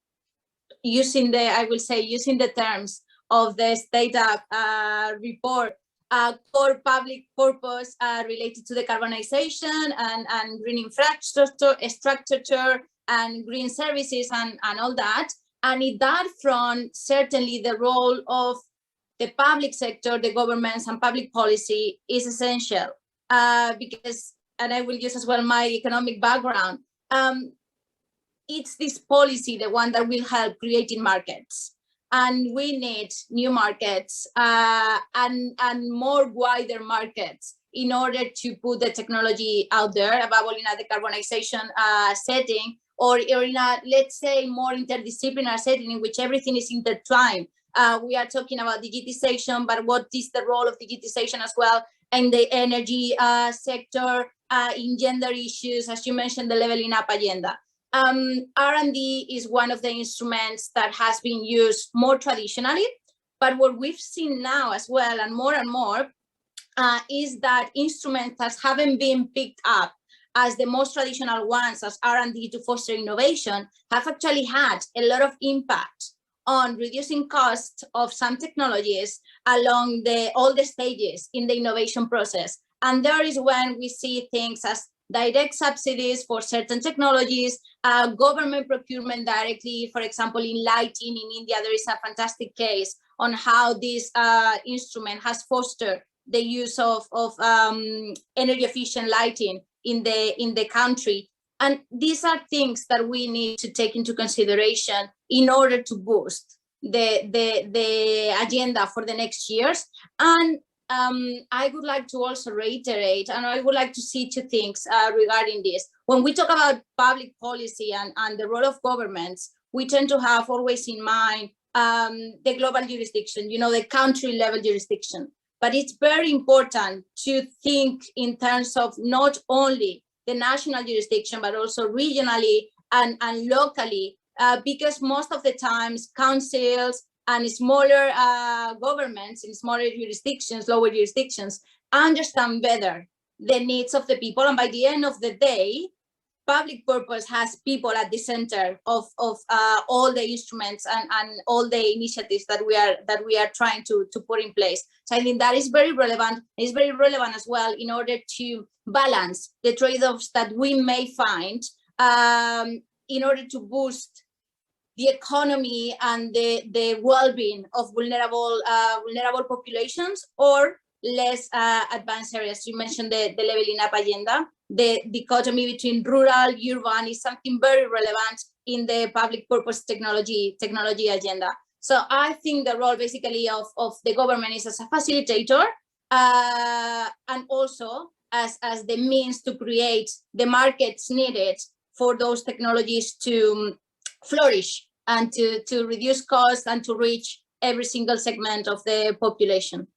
using using the terms of the StateUp report, core public purpose related to decarbonization and green infrastructure and green services and all that. And in that front, certainly the role of the public sector, the governments and public policy is essential because, and I will use as well my economic background, it's this policy, the one that will help creating markets. And we need new markets and more wider markets in order to put the technology out there, above all in a decarbonization setting, or in a, let's say, more interdisciplinary setting in which everything is intertwined. We are talking about digitization, but what is the role of digitization as well in the energy sector, in gender issues, as you mentioned, the Levelling Up agenda. R&D is one of the instruments that has been used more traditionally, but what we've seen now as well and more is that instruments that haven't been picked up as the most traditional ones as R&D to foster innovation have actually had a lot of impact on reducing costs of some technologies along all the stages in the innovation process. And there is when we see things as direct subsidies for certain technologies, government procurement directly. For example, in lighting in India, there is a fantastic case on how this instrument has fostered the use of energy efficient lighting in the country. And these are things that we need to take into consideration in order to boost the agenda for the next years. And I would like to also reiterate, and I would like to see two things regarding this. When we talk about public policy and the role of governments, we tend to have always in mind the global jurisdiction, the country level jurisdiction. But it's very important to think in terms of not only the national jurisdiction, but also regionally and locally, because most of the times councils and smaller governments in smaller jurisdictions, lower jurisdictions, understand better the needs of the people. And by the end of the day, public purpose has people at the center of all the instruments and all the initiatives that we are trying to put in place. So I think that is very relevant. It's very relevant as well in order to balance the trade-offs that we may find in order to boost the economy and the well-being of vulnerable populations or less advanced areas. You mentioned the Levelling Up agenda. The dichotomy between rural, urban is something very relevant in the public purpose technology agenda. So I think the role basically of the government is as a facilitator and also as the means to create the markets needed for those technologies to flourish and to reduce costs and to reach every single segment of the population.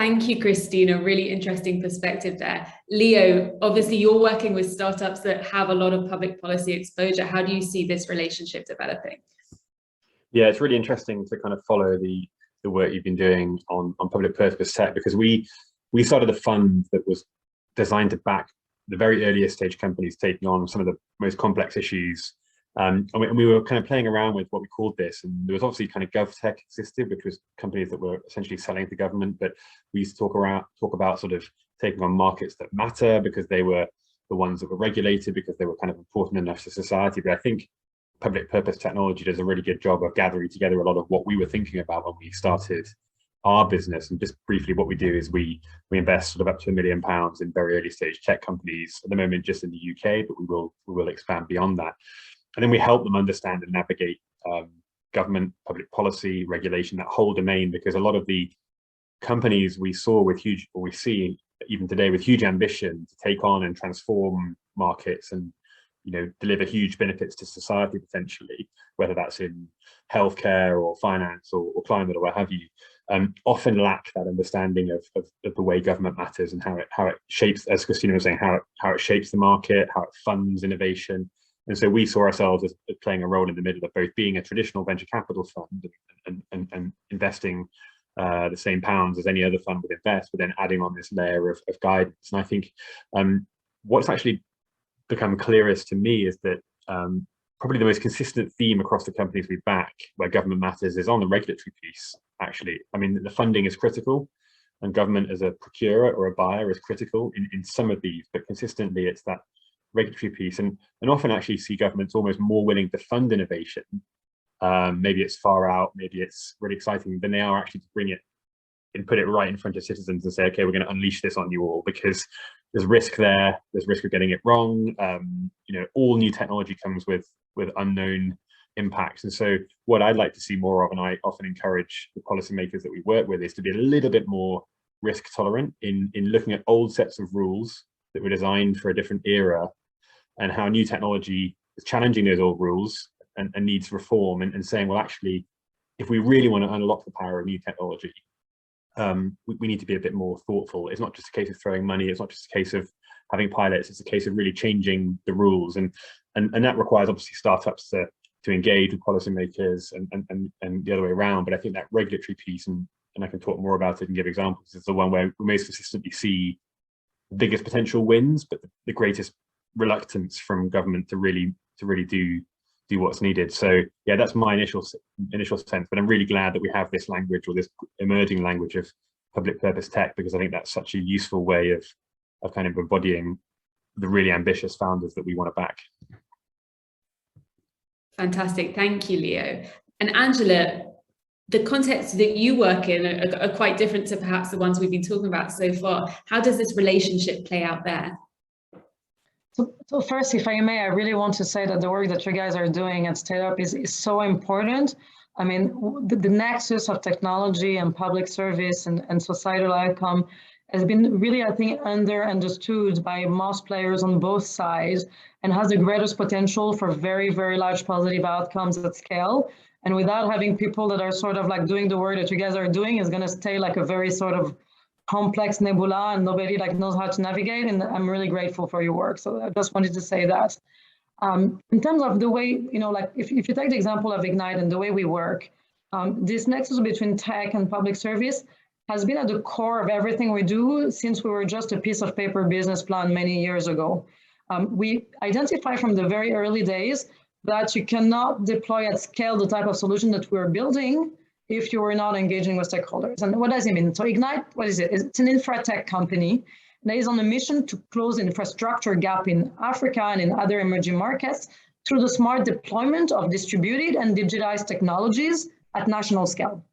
Thank you, Christina. Really interesting perspective there. Leo, obviously you're working with startups that have a lot of public policy exposure. How do you see this relationship developing? Yeah, it's really interesting to kind of follow the work you've been doing on public purpose tech, because we started a fund that was designed to back the very earliest stage companies taking on some of the most complex issues. And we were kind of playing around with what we called this, and there was obviously kind of GovTech existed, which was companies that were essentially selling to government, but we used to talk about sort of taking on markets that matter because they were the ones that were regulated, because they were kind of important enough to society. But I think public purpose technology does a really good job of gathering together a lot of what we were thinking about when we started our business. And just briefly, what we do is we invest sort of up to £1 million in very early stage tech companies at the moment, just in the UK, but we will expand beyond that. And then we help them understand and navigate government, public policy, regulation, that whole domain, because a lot of the companies we saw with huge, or we see even today with huge ambition to take on and transform markets and, you know, deliver huge benefits to society potentially, whether that's in healthcare or finance or climate or what have you, often lack that understanding of the way government matters and how it shapes, as Christina was saying, how it shapes the market, how it funds innovation. And so we saw ourselves as playing a role in the middle of both being a traditional venture capital fund and investing the same pounds as any other fund would invest, but then adding on this layer of guidance. And I think what's actually become clearest to me is that probably the most consistent theme across the companies we back where government matters is on the regulatory piece, actually. I mean, the funding is critical, and government as a procurer or a buyer is critical in some of these, but consistently it's that regulatory piece, and often actually see governments almost more willing to fund innovation. Maybe it's far out, maybe it's really exciting, than they are actually to bring it and put it right in front of citizens and say, okay, we're going to unleash this on you all, because there's risk there, there's risk of getting it wrong. You know, all new technology comes with unknown impacts. And so what I'd like to see more of, and I often encourage the policymakers that we work with, is to be a little bit more risk tolerant in looking at old sets of rules that were designed for a different era, and how new technology is challenging those old rules and needs reform, and saying, well, actually, if we really want to unlock the power of new technology, we need to be a bit more thoughtful. It's not just a case of throwing money, it's not just a case of having pilots, it's a case of really changing the rules. And that requires obviously startups to engage with policymakers and the other way around. But I think that regulatory piece, and I can talk more about it and give examples, is the one where we most consistently see the biggest potential wins, but the greatest reluctance from government to really do what's needed. So yeah, that's my initial sense, but I'm really glad that we have this language, or this emerging language of public purpose tech, because I think that's such a useful way of kind of embodying the really ambitious founders that we want to back. Fantastic, thank you, Leo. And Angela, the contexts that you work in are quite different to perhaps the ones we've been talking about so far. How does this relationship play out there? So first, if I may, I really want to say that the work that you guys are doing at StateUp is so important. I mean, the nexus of technology and public service and societal outcome has been really, I think, understood by most players on both sides, and has the greatest potential for very, very large positive outcomes at scale. And without having people that are sort of like doing the work that you guys are doing, is going to stay like a very sort of complex nebula, and nobody like knows how to navigate. And I'm really grateful for your work. So I just wanted to say that. In terms of the way, you know, like if you take the example of Ignite and the way we work, this nexus between tech and public service has been at the core of everything we do since we were just a piece of paper business plan many years ago. We identify from the very early days that you cannot deploy at scale the type of solution that we're building if you are not engaging with stakeholders. And what does it mean? So Ignite, what is it? It's an infra tech company that is on a mission to close the infrastructure gap in Africa and in other emerging markets through the smart deployment of distributed and digitized technologies at national scale.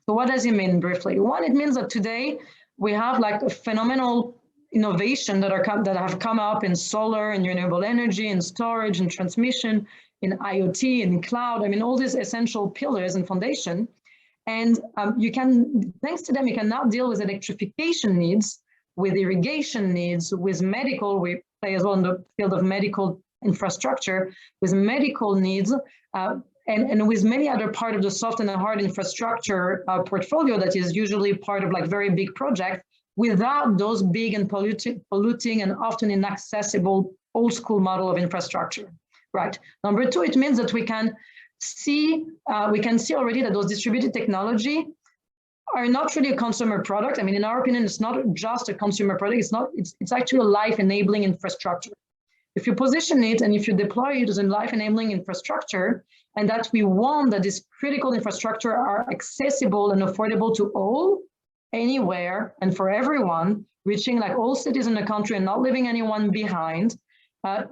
So what does it mean briefly? One, it means that today we have like a phenomenal innovation that have come up in solar and renewable energy and storage and transmission, in IoT and cloud. I mean, all these essential pillars and foundation. And you can, thanks to them, you can now deal with electrification needs, with irrigation needs, with medical. We play as well in the field of medical infrastructure, with medical needs, and with many other part of the soft and the hard infrastructure portfolio that is usually part of like very big projects, without those big and polluting and often inaccessible old school model of infrastructure, right? Number two, it means that we can see already that those distributed technology are not really a consumer product. I mean, in our opinion, it's not just a consumer product. It's actually a life enabling infrastructure. If you position it and if you deploy it as a life enabling infrastructure, and that we want that this critical infrastructure are accessible and affordable to all, anywhere and for everyone, reaching like all cities in the country and not leaving anyone behind,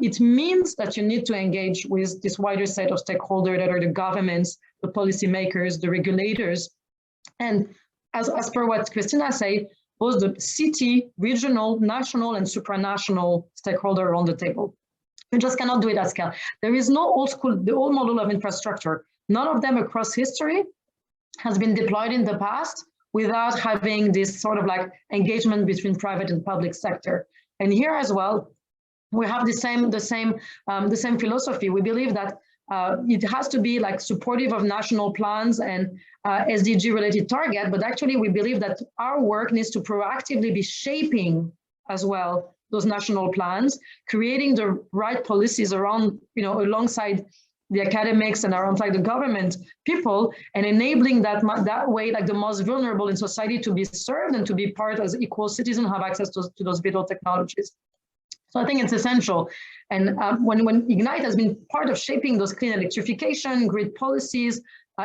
it means that you need to engage with this wider set of stakeholders that are the governments, the policymakers, the regulators. And as per what Christina said, both the city, regional, national, and supranational stakeholders on the table. You just cannot do it at scale. There is no old school, the old model of infrastructure. None of them across history has been deployed in the past without having this sort of like engagement between private and public sector. And here as well, we have the same philosophy. We believe that it has to be like supportive of national plans and SDG related target, but actually we believe that our work needs to proactively be shaping as well those national plans, creating the right policies around, alongside the academics and alongside the government people, and enabling that way, like the most vulnerable in society to be served and to be part as equal citizens, have access to those vital technologies. So I think it's essential. And when Ignite has been part of shaping those clean electrification, grid policies,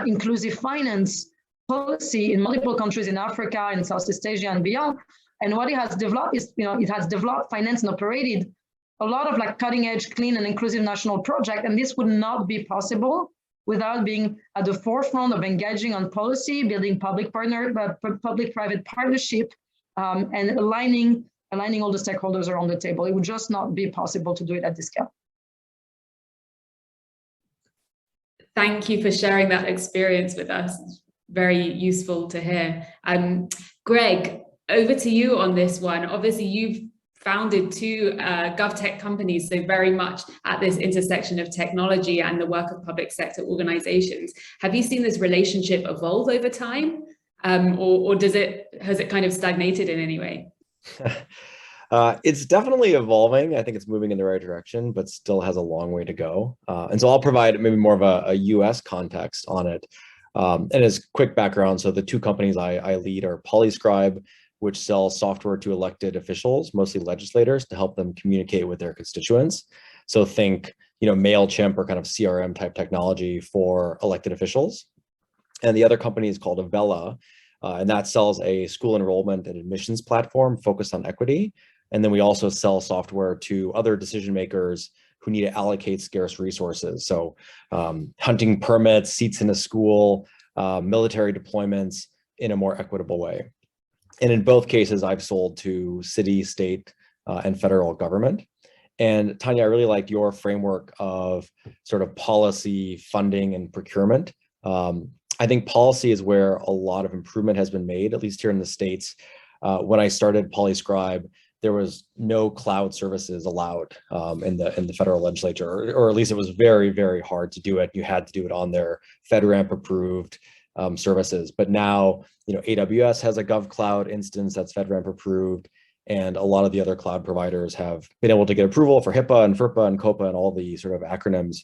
inclusive finance policy in multiple countries in Africa and Southeast Asia and beyond. And what it has developed is, it has developed, financed, and operated a lot of like cutting edge, clean and inclusive national projects. And this would not be possible without being at the forefront of engaging on policy, building public-private partnership, and aligning all the stakeholders around the table. It would just not be possible to do it at this scale. Thank you for sharing that experience with us. It's very useful to hear. Greg, over to you on this one. Obviously, you've founded two GovTech companies, so very much at this intersection of technology and the work of public sector organizations. Have you seen this relationship evolve over time, or has it kind of stagnated in any way? It's definitely evolving. I think it's moving in the right direction, but still has a long way to go. And so I'll provide maybe more of a US context on it. And as quick background, so the two companies I lead are Polyscribe, which sells software to elected officials, mostly legislators, to help them communicate with their constituents. So think, MailChimp or kind of CRM type technology for elected officials. And the other company is called Avella, and that sells a school enrollment and admissions platform focused on equity. And then we also sell software to other decision makers who need to allocate scarce resources. So hunting permits, seats in a school, military deployments in a more equitable way. And in both cases, I've sold to city, state, and federal government. And Tanya, I really liked your framework of sort of policy, funding, and procurement. I think policy is where a lot of improvement has been made, at least here in the States. When I started Polyscribe, there was no cloud services allowed in the federal legislature, or at least it was very, very hard to do it. You had to do it on their FedRAMP approved services. But now, AWS has a GovCloud instance that's FedRAMP approved, and a lot of the other cloud providers have been able to get approval for HIPAA and FERPA and COPA and all the sort of acronyms.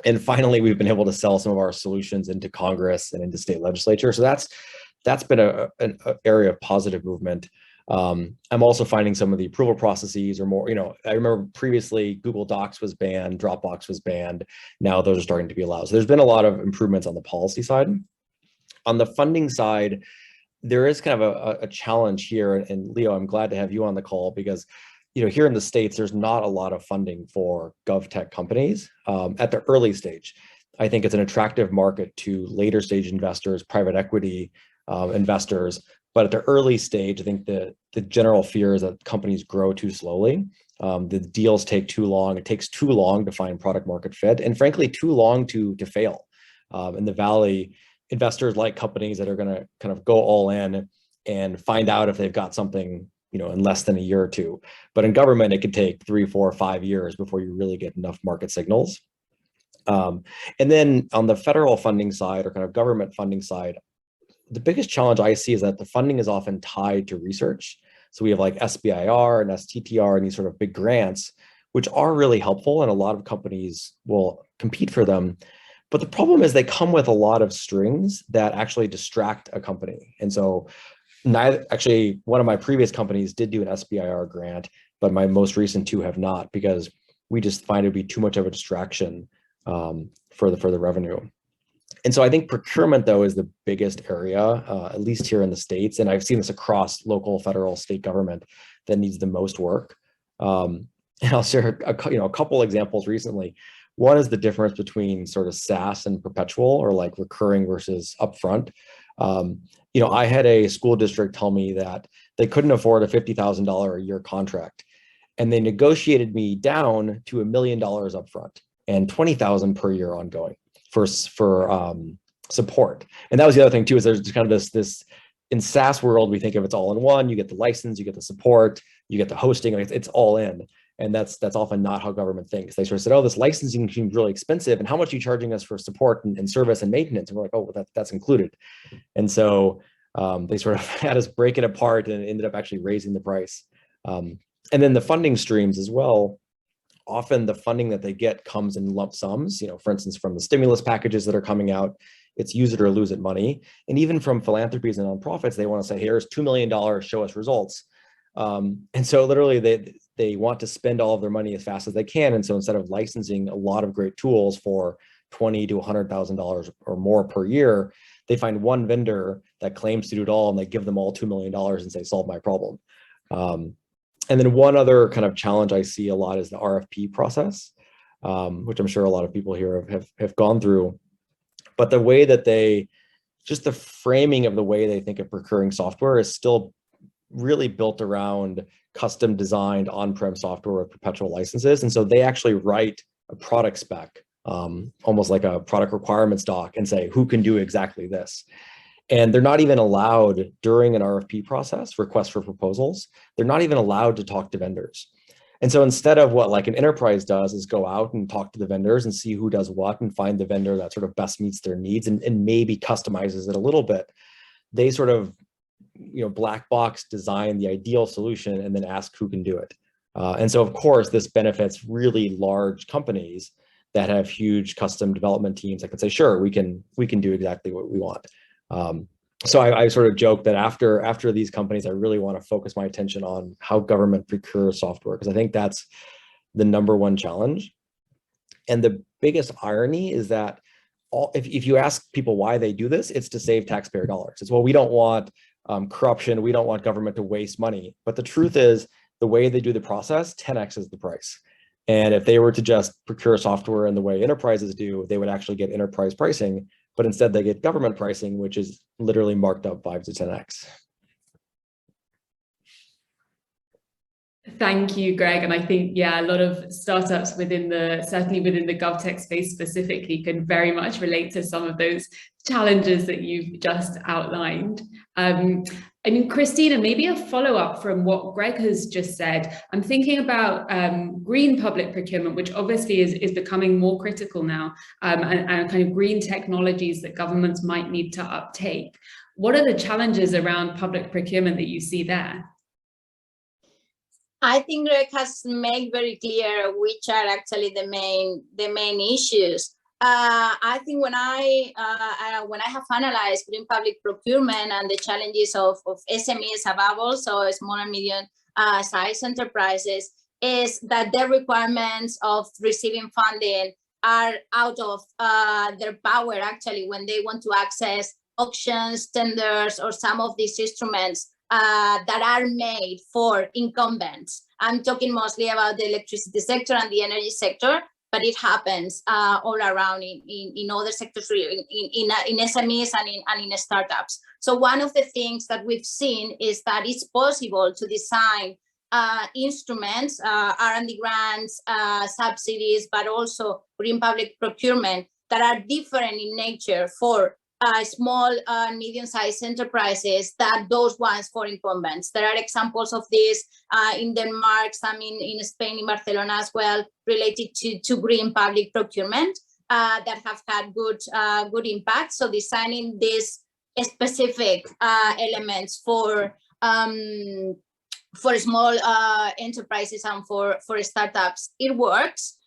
And finally, we've been able to sell some of our solutions into Congress and into state legislature. So that's been an area of positive movement. I'm also finding some of the approval processes are more, I remember previously Google Docs was banned, Dropbox was banned. Now those are starting to be allowed. So there's been a lot of improvements on the policy side. On the funding side, there is kind of a challenge here. And Leo, I'm glad to have you on the call because, here in the States, there's not a lot of funding for GovTech companies at the early stage. I think it's an attractive market to later stage investors, private equity investors. But at the early stage, I think the general fear is that companies grow too slowly. The deals take too long. It takes too long to find product market fit, and frankly, too long to fail. In the Valley, investors like companies that are going to kind of go all in and find out if they've got something, in less than a year or two. But in government, it could take 3, 4, 5 years before you really get enough market signals. And then on the federal funding side, or kind of government funding side, the biggest challenge I see is that the funding is often tied to research. So we have like SBIR and STTR and these sort of big grants, which are really helpful, and a lot of companies will compete for them. But the problem is they come with a lot of strings that actually distract a company. And so actually, one of my previous companies did do an SBIR grant, but my most recent two have not, because we just find it to be too much of a distraction for the revenue. And so I think procurement, though, is the biggest area, at least here in the States, and I've seen this across local, federal, state government, that needs the most work. And I'll share a couple examples recently. One is the difference between sort of SaaS and perpetual, or like recurring versus upfront. I had a school district tell me that they couldn't afford a $50,000 a year contract, and they negotiated me down to $1 million upfront and $20,000 per year ongoing for support. And that was the other thing too, is there's just kind of this in SaaS world, we think of it's all in one. You get the license, you get the support, you get the hosting, like it's all in. And that's often not how government thinks. They sort of said, oh, this licensing seems really expensive, and how much are you charging us for support and service and maintenance? And we're like, oh, well, that's included. And so they sort of had us break it apart and ended up actually raising the price. And then the funding streams as well. Often the funding that they get comes in lump sums, for instance, from the stimulus packages that are coming out, it's use it or lose it money. And even from philanthropies and nonprofits, they want to say, here's $2 million, show us results. And so literally they want to spend all of their money as fast as they can. And so instead of licensing a lot of great tools for $20,000 to $100,000 or more per year, they find one vendor that claims to do it all, and they give them all $2 million and say, solve my problem. And then one other kind of challenge I see a lot is the RFP process, which I'm sure a lot of people here have gone through. But the way that the framing of the way they think of procuring software is still really built around custom designed on-prem software with perpetual licenses. And so they actually write a product spec, almost like a product requirements doc, and say, who can do exactly this? And they're not even allowed during an RFP process, request for proposals, they're not even allowed to talk to vendors. And so instead of what like an enterprise does is go out and talk to the vendors and see who does what and find the vendor that sort of best meets their needs and maybe customizes it a little bit, they sort of black box design the ideal solution and then ask who can do it. And so of course, this benefits really large companies that have huge custom development teams that can say, sure, we can do exactly what we want. So I sort of joke that after these companies, I really want to focus my attention on how government procures software, because I think that's the #1 challenge. And the biggest irony is that if you ask people why they do this, it's to save taxpayer dollars. It's, well, we don't want corruption, we don't want government to waste money. But the truth is, the way they do the process 10x is the price. And if they were to just procure software in the way enterprises do, they would actually get enterprise pricing. But instead they get government pricing, which is literally marked up 5 to 10x. Thank you, Greg. And I think, yeah, a lot of startups certainly within the GovTech space specifically, can very much relate to some of those challenges that you've just outlined. I mean, Christina, maybe a follow-up from what Greg has just said. I'm thinking about green public procurement, which obviously is becoming more critical now, and kind of green technologies that governments might need to uptake. What are the challenges around public procurement that you see there? I think Greg has made very clear which are actually the main issues. I think when I have analyzed green public procurement and the challenges of SMEs above all, so small and medium size enterprises, is that their requirements of receiving funding are out of their power actually when they want to access auctions, tenders, or some of these instruments that are made for incumbents. I'm talking mostly about the electricity sector and the energy sector, but it happens all around in other sectors, in SMEs and in startups. So one of the things that we've seen is that it's possible to design instruments, R&D grants, subsidies, but also green public procurement that are different in nature for small and medium-sized enterprises than those ones for incumbents. There are examples of this in Denmark, some in Spain, in Barcelona as well, related to green public procurement. that have had good impact. So designing these specific elements for small enterprises and for startups, it works.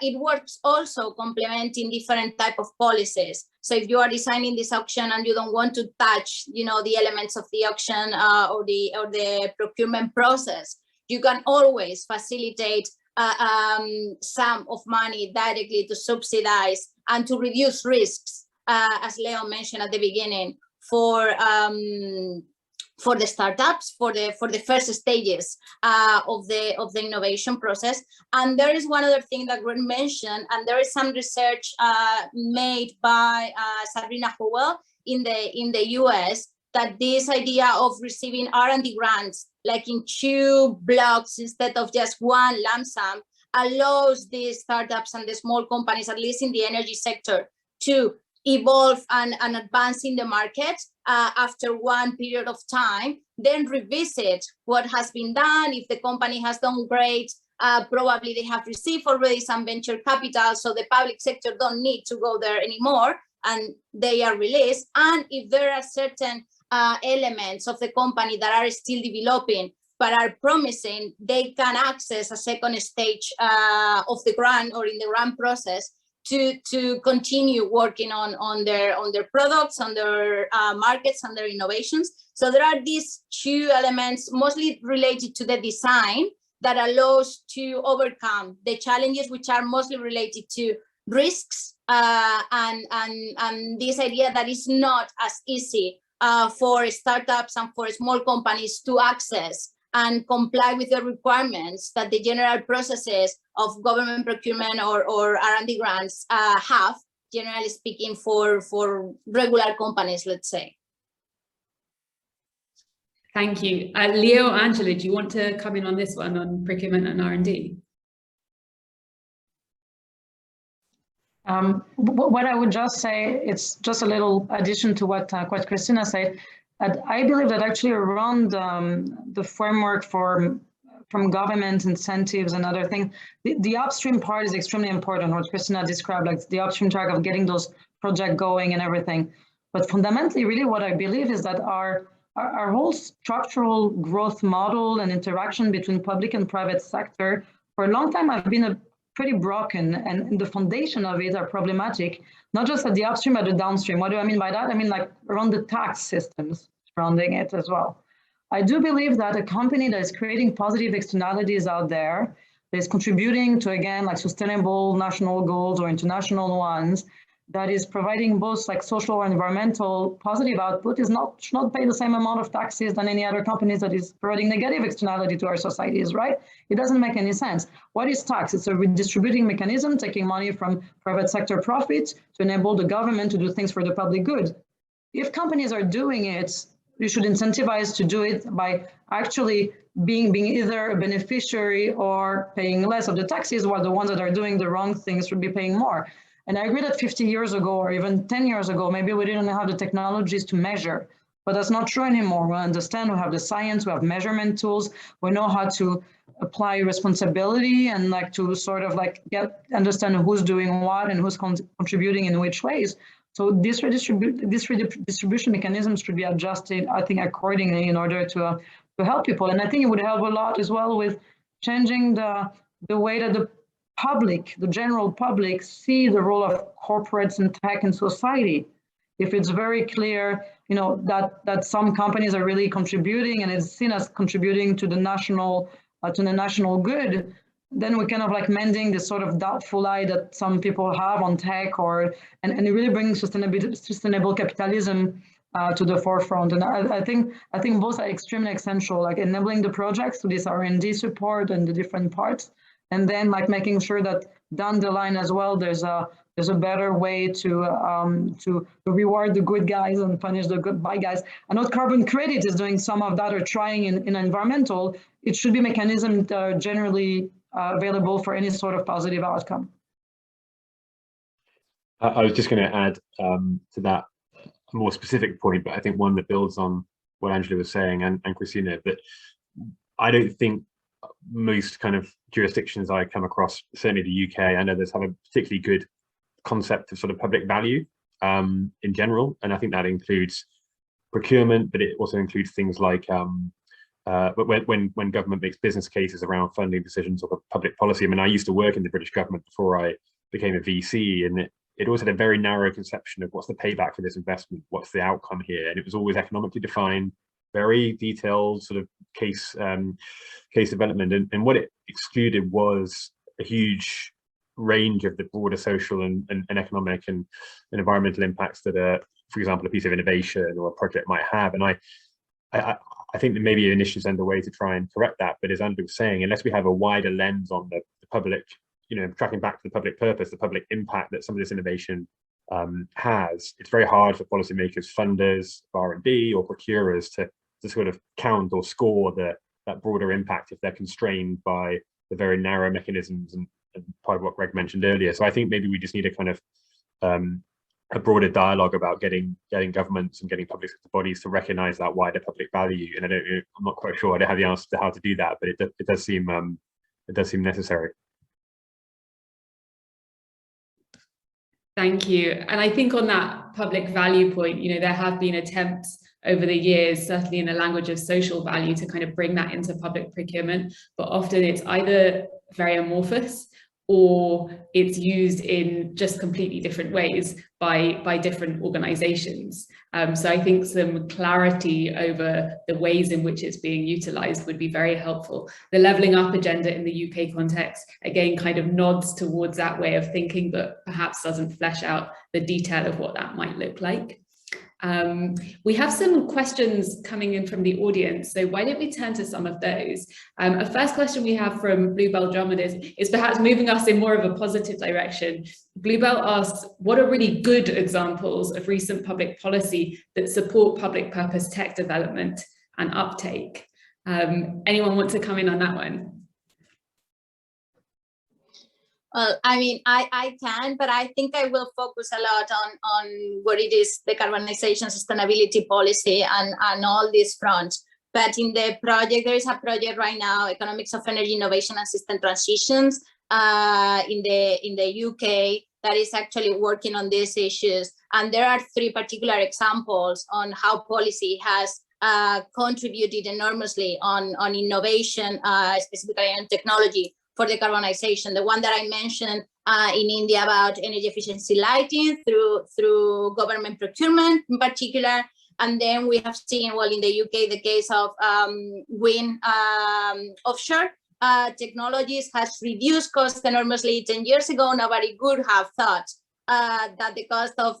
It works also complementing different type of policies. So if you are designing this auction and you don't want to touch, the elements of the auction or the procurement process, you can always facilitate sum of money directly to subsidize and to reduce risks, as Leo mentioned at the beginning, for the startups, for the first stages of the innovation process. And there is one other thing that Gwen mentioned, and there is some research made by Sabrina Howell in the US, that this idea of receiving R&D grants, like in 2 blocks instead of just one lump sum, allows these startups and the small companies, at least in the energy sector, to evolve and advance in the market after one period of time, then revisit what has been done. If the company has done great, probably they have received already some venture capital, so the public sector don't need to go there anymore, and they are released. And if there are certain elements of the company that are still developing but are promising, they can access a second stage of the grant or in the grant process to continue working on their products, on their markets, and their innovations. So there are these 2 elements, mostly related to the design, that allows to overcome the challenges, which are mostly related to risks and this idea that it's not as easy for startups and for small companies to access and comply with the requirements that the general processes of government procurement or R&D grants have, generally speaking, for regular companies, let's say. Thank you. Leo, Angela, do you want to come in on this one, on procurement and R&D? What I would just say, it's just a little addition to what Christina said. I believe that actually around the framework from government incentives and other things, the upstream part is extremely important, what Christina described, like the upstream track of getting those projects going and everything. But fundamentally, really what I believe is that our whole structural growth model and interaction between public and private sector for a long time have been pretty broken, and the foundation of it are problematic, not just at the upstream, but the downstream. What do I mean by that? I mean like around the tax systems surrounding it as well. I do believe that a company that is creating positive externalities out there, that is contributing to, again, like sustainable national goals or international ones, that is providing both like social or environmental positive output, should not pay the same amount of taxes than any other companies that is providing negative externality to our societies, right? It doesn't make any sense. What is tax? It's a redistributing mechanism, taking money from private sector profits to enable the government to do things for the public good. If companies are doing it, you should incentivize to do it by actually being either a beneficiary or paying less of the taxes, while the ones that are doing the wrong things should be paying more. And I agree that 50 years ago, or even 10 years ago, maybe we didn't have the technologies to measure, but that's not true anymore. We understand, we have the science, we have measurement tools, we know how to apply responsibility and like to sort of like understand who's doing what and who's contributing in which ways. So this redistribution mechanism should be adjusted, I think, accordingly in order to help people. And I think it would help a lot as well with changing the way that the public, the general public, see the role of corporates and tech in society. If it's very clear, that some companies are really contributing and it's seen as contributing to the national good, then we're kind of like mending this sort of doubtful eye that some people have on tech, and really bringing sustainable capitalism to the forefront. And I think both are extremely essential, like enabling the projects to this R&D support and the different parts, and then like making sure that down the line as well, there's a better way to reward the good guys and punish the good bad guys. I know carbon credit is doing some of that or trying in environmental. It should be mechanisms that are generally available for any sort of positive outcome. I was just going to add to that a more specific point, but I think one that builds on what Angela was saying and Christina, that I don't think most kind of jurisdictions I come across, certainly the UK, I know there's have a particularly good concept of sort of public value in general, and I think that includes procurement, but it also includes things like when government makes business cases around funding decisions or public policy. I mean, I used to work in the British government before I became a VC, and it always had a very narrow conception of what's the payback for this investment, what's the outcome here, and it was always economically defined, very detailed sort of case development, and what it excluded was a huge range of the broader social and economic and environmental impacts that for example, a piece of innovation or a project might have. And I think that maybe initiatives underway to try and correct that, but as Andrew was saying, unless we have a wider lens on the public, tracking back to the public purpose, the public impact that some of this innovation has, it's very hard for policymakers, funders, R&D or procurers to sort of count or score that broader impact if they're constrained by the very narrow mechanisms and part of what Greg mentioned earlier. So I think maybe we just need a kind of a broader dialogue about getting governments and getting public sector bodies to recognize that wider public value. And I'm not quite sure I don't have the answer to how to do that, but it does seem necessary. Thank you. And I think on that public value point, there have been attempts over the years, certainly in the language of social value, to kind of bring that into public procurement, but often it's either very amorphous or it's used in just completely different ways by different organizations. So I think some clarity over the ways in which it's being utilized would be very helpful. The levelling up agenda in the UK context, again, kind of nods towards that way of thinking, but perhaps doesn't flesh out the detail of what that might look like. We have some questions coming in from the audience, so why don't we turn to some of those? A first question we have from Bluebell Drummond is perhaps moving us in more of a positive direction. Bluebell asks, what are really good examples of recent public policy that support public purpose tech development and uptake? Anyone want to come in on that one? Well, I mean, I can, but I think I will focus a lot on what it is, decarbonization, sustainability policy, and all these fronts. But in the project, there is a project right now, Economics of Energy Innovation and System Transitions, in the UK, that is actually working on these issues. And there are 3 particular examples on how policy has contributed enormously on innovation, specifically on technology, for decarbonization. The one that I mentioned in India about energy efficiency lighting through government procurement in particular. And then we have seen, well, in the UK, the case of wind offshore technologies has reduced costs enormously. 10 years ago, nobody would have thought that the cost of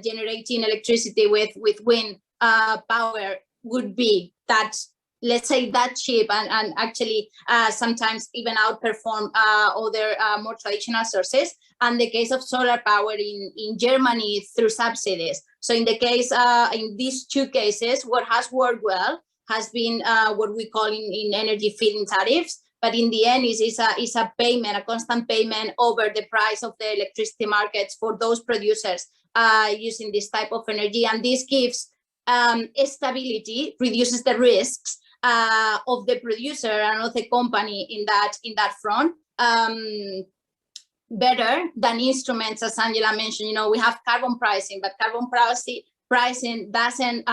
generating electricity with wind power would be that, let's say, that cheap, and actually sometimes even outperform other more traditional sources. And the case of solar power in Germany through subsidies. So in the case, in these 2 cases, what has worked well has been what we call in energy feed-in tariffs. But in the end, is a payment, a constant payment over the price of the electricity markets for those producers using this type of energy. And this gives stability, reduces the risks of the producer and of the company in that front, better than instruments, as Angela mentioned. We have carbon pricing, but carbon pricing doesn't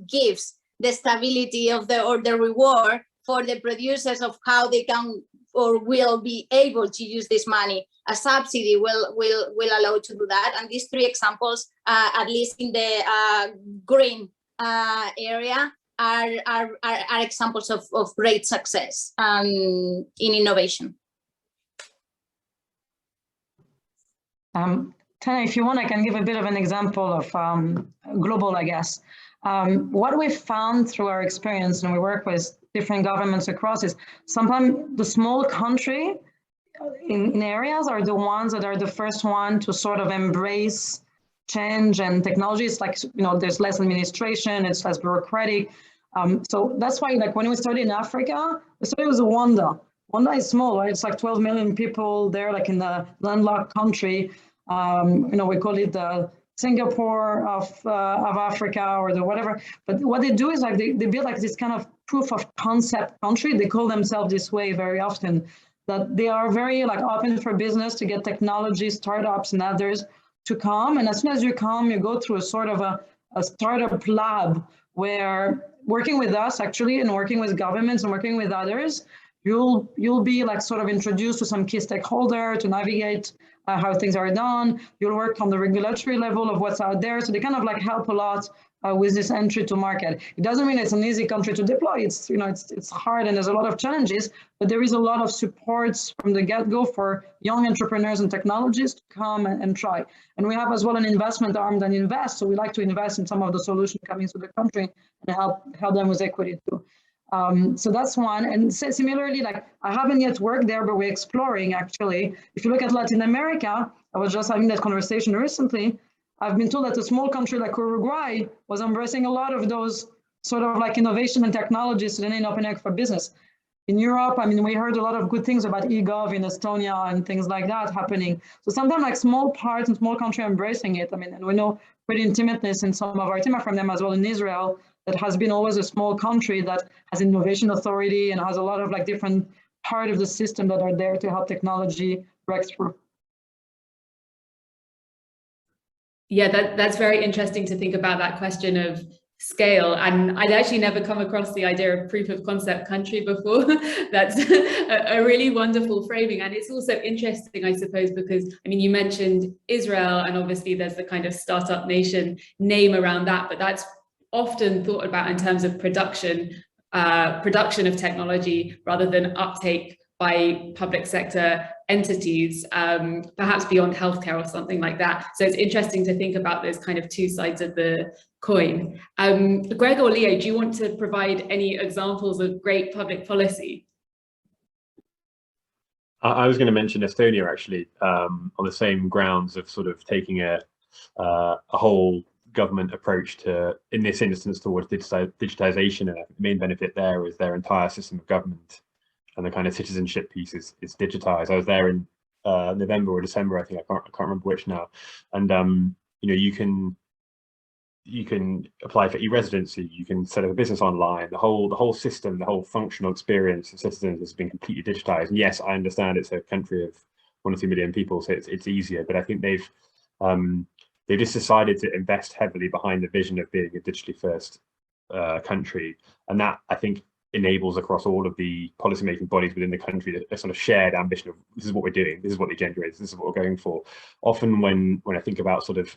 gives the stability of the reward for the producers of how they can or will be able to use this money. A subsidy will allow to do that. And these 3 examples, at least in the green area, are examples of great success in innovation. Tana, if you want, I can give a bit of an example of global, I guess. What we've found through our experience, and we work with different governments across, is sometimes the small country in areas are the ones that are the first one to sort of embrace change and technology. It's like, there's less administration, it's less bureaucratic. So that's why, like, when we started in Africa, we started with Rwanda. Rwanda is small, right? It's like 12 million people there, like in the landlocked country. We call it the Singapore of Africa, or the whatever. But what they do is, like, they build like this kind of proof of concept country. They call themselves this way very often, that they are very, like, open for business to get technology startups and others to come. And as soon as you come, you go through a sort of a startup lab where working with us actually and working with governments and working with others, you'll be like sort of introduced to some key stakeholder to navigate how things are done. You'll work on the regulatory level of what's out there. So they kind of like help a lot with this entry to market. It doesn't mean it's an easy country to deploy. It's, it's hard and there's a lot of challenges, but there is a lot of supports from the get-go for young entrepreneurs and technologists to come and try. And we have as well an investment arm that invests. So we like to invest in some of the solutions coming to the country and help them with equity too. So that's one. And similarly, like I haven't yet worked there, but we're exploring actually. If you look at Latin America, I was just having that conversation recently. I've been told that a small country like Uruguay was embracing a lot of those sort of like innovation and technologies to then opening up for business. In Europe, I mean, we heard a lot of good things about eGov in Estonia and things like that happening. So sometimes like small parts and small country embracing it. I mean, and we know pretty intimateness in some of our team from them as well in Israel, that has been always a small country that has innovation authority and has a lot of like different part of the system that are there to help technology break through. Yeah, that's very interesting to think about that question of scale. And I'd actually never come across the idea of proof of concept country before. That's a really wonderful framing. And it's also interesting, I suppose, because, I mean, you mentioned Israel, and obviously there's the kind of startup nation name around that, but that's often thought about in terms of production of technology rather than uptake by public sector entities, perhaps beyond healthcare or something like that. So it's interesting to think about those kind of two sides of the coin. Greg or Leo, do you want to provide any examples of great public policy? I was going to mention Estonia actually, on the same grounds of sort of taking a whole government approach to, in this instance, towards digitization. And the main benefit there is their entire system of government and the kind of citizenship piece is digitized. I was there in November or December, I think, I can't remember which now. And you can apply for e-residency, you can set up a business online. The whole system, the whole functional experience of citizens has been completely digitized. And yes, I understand it's a country of 1 or 2 million people, so it's easier. But I think they've just decided to invest heavily behind the vision of being a digitally first country, and that I think enables across all of the policymaking bodies within the country a sort of shared ambition of this is what we're doing, this is what the agenda is, this is what we're going for. Often when I think about sort of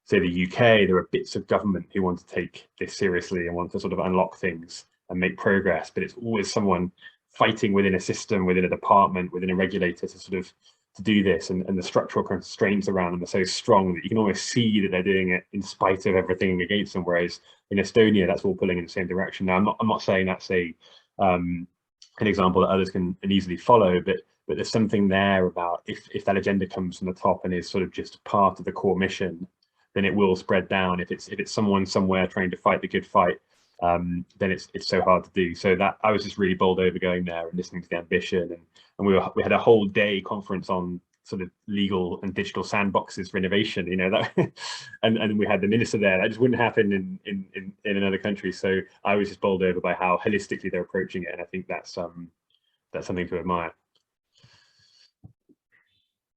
say the UK, there are bits of government who want to take this seriously and want to sort of unlock things and make progress, but it's always someone fighting within a system, within a department, within a regulator to sort of to do this, and the structural constraints around them are so strong that you can almost see that they're doing it in spite of everything against them. Whereas in Estonia, that's all pulling in the same direction. Now, I'm not saying that's an example that others can easily follow, but there's something there about if that agenda comes from the top and is sort of just part of the core mission, then it will spread down. If it's someone somewhere trying to fight the good fight, then it's so hard to do. So that I was just really bowled over going there and listening to the ambition, and we had a whole day conference on sort of legal and digital sandboxes for innovation, that and we had the minister there. That just wouldn't happen in another country. So I was just bowled over by how holistically they're approaching it, and I think that's something to admire.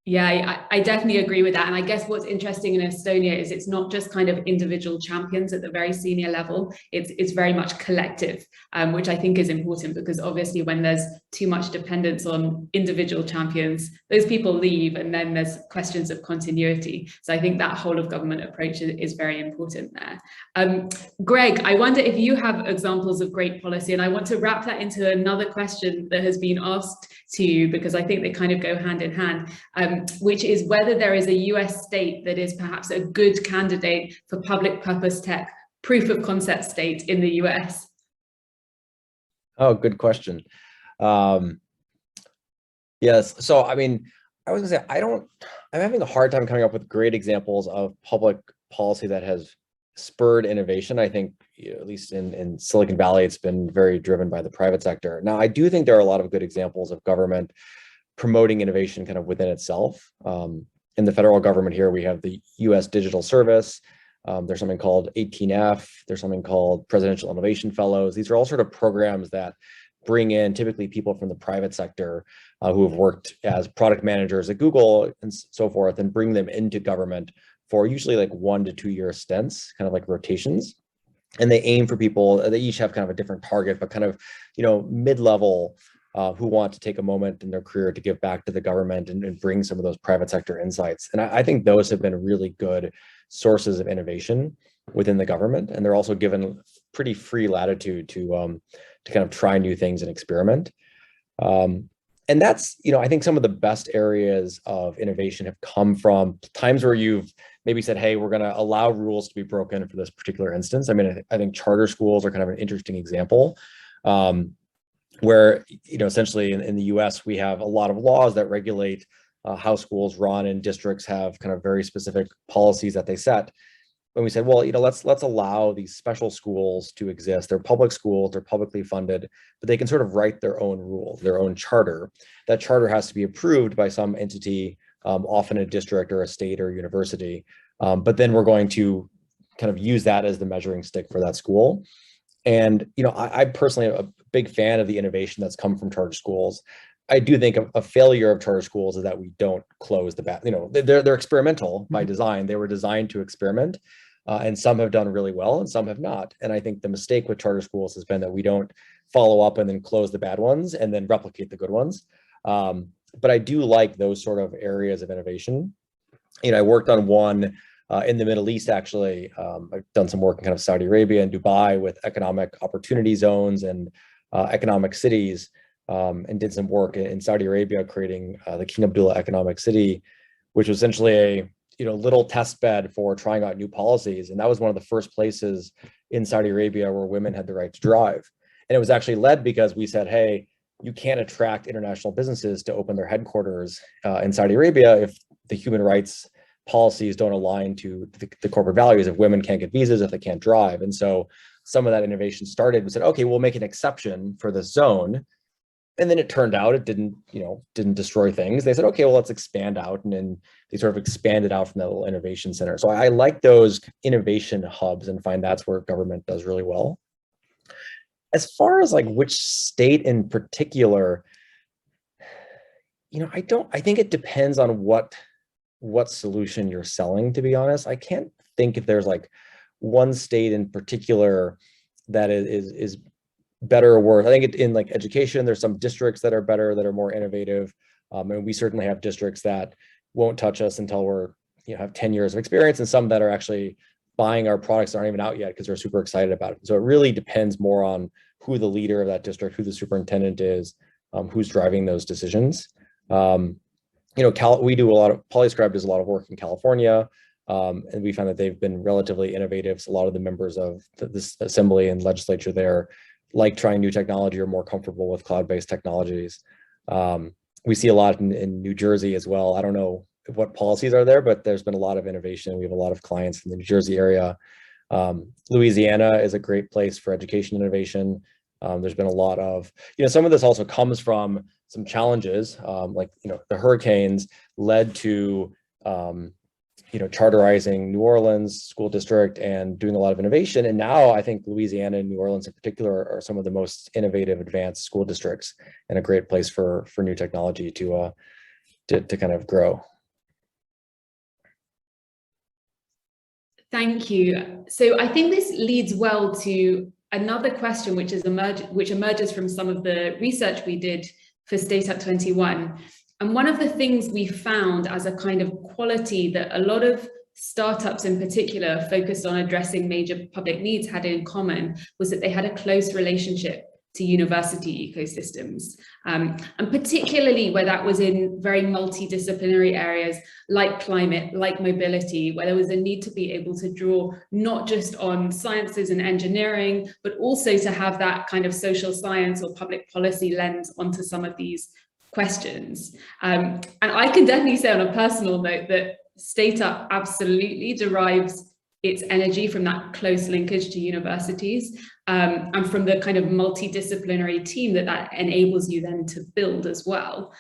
Yeah, I definitely agree with that. And I guess what's interesting in Estonia is it's not just kind of individual champions at the very senior level. It's very much collective, which I think is important, because obviously when there's too much dependence on individual champions, those people leave, and then there's questions of continuity. So I think that whole of government approach is very important there. Greg, I wonder if you have examples of great policy, and I want to wrap that into another question that has been asked to you, because I think they kind of go hand in hand. Which is whether there is a US state that is perhaps a good candidate for public purpose tech proof of concept state in the US. Oh, good question. Yes, so I mean, I was gonna say, I'm having a hard time coming up with great examples of public policy that has spurred innovation. I think, at least in Silicon Valley, it's been very driven by the private sector. Now, I do think there are a lot of good examples of government promoting innovation kind of within itself. In the federal government here, we have the US Digital Service. There's something called 18F. There's something called Presidential Innovation Fellows. These are all sort of programs that bring in typically people from the private sector who have worked as product managers at Google and so forth, and bring them into government for usually like 1 to 2 year stints, kind of like rotations. And they aim for people, they each have kind of a different target, but kind of, mid-level who want to take a moment in their career to give back to the government and bring some of those private sector insights. And I think those have been really good sources of innovation within the government. And they're also given pretty free latitude to kind of try new things and experiment. And that's, I think some of the best areas of innovation have come from times where you've maybe said, hey, we're going to allow rules to be broken for this particular instance. I mean, I think charter schools are kind of an interesting example, where, essentially in the US, we have a lot of laws that regulate how schools run, and districts have kind of very specific policies that they set. And we said, well, let's allow these special schools to exist. They're public schools, they're publicly funded, but they can sort of write their own rules, their own charter. That charter has to be approved by some entity, often a district or a state or university. But then we're going to kind of use that as the measuring stick for that school. And, I personally am a big fan of the innovation that's come from charter schools. I do think a failure of charter schools is that we don't close the back. They're experimental by design. They were designed to experiment, and some have done really well and some have not. And I think the mistake with charter schools has been that we don't follow up and then close the bad ones and then replicate the good ones. But I do like those sort of areas of innovation. I worked on one in the Middle East, actually. I've done some work in kind of Saudi Arabia and Dubai with economic opportunity zones and economic cities. And did some work in Saudi Arabia creating the King Abdullah Economic City, which was essentially a little test bed for trying out new policies. And that was one of the first places in Saudi Arabia where women had the right to drive. And it was actually led because we said, hey, you can't attract international businesses to open their headquarters in Saudi Arabia if the human rights policies don't align to the corporate values. If women can't get visas, if they can't drive. And so some of that innovation started. We said, okay, we'll make an exception for this zone. And then it turned out it didn't destroy things. They said, okay, well, let's expand out. And then they sort of expanded out from that little innovation center. So I like those innovation hubs and find that's where government does really well. As far as like which state in particular, I think it depends on what solution you're selling, to be honest. I can't think if there's like one state in particular that is better or worse. I think in like education, there's some districts that are better, that are more innovative. And we certainly have districts that won't touch us until we're, have 10 years of experience, and some that are actually buying our products that aren't even out yet because they're super excited about it. So it really depends more on who the leader of that district, who the superintendent is, who's driving those decisions. We do a lot of, Polyscribe does a lot of work in California. And we found that they've been relatively innovative. So a lot of the members of this assembly and legislature there like trying new technology or more comfortable with cloud-based technologies. We see a lot in New Jersey as well. I don't know what policies are there, but there's been a lot of innovation. We have a lot of clients in the New Jersey area. Louisiana is a great place for education innovation. There's been a lot of, some of this also comes from some challenges, like, the hurricanes led to, charterizing New Orleans school district and doing a lot of innovation. And now I think Louisiana and New Orleans in particular are some of the most innovative, advanced school districts, and a great place for new technology to kind of grow. Thank you. So I think this leads well to another question which emerges from some of the research we did for StateUp 21. And one of the things we found as a kind of quality that a lot of startups in particular focused on addressing major public needs had in common was that they had a close relationship to university ecosystems, and particularly where that was in very multidisciplinary areas like climate, like mobility, where there was a need to be able to draw not just on sciences and engineering, but also to have that kind of social science or public policy lens onto some of these questions. And I can definitely say on a personal note that StateUp absolutely derives its energy from that close linkage to universities, and from the kind of multidisciplinary team that enables you then to build as well.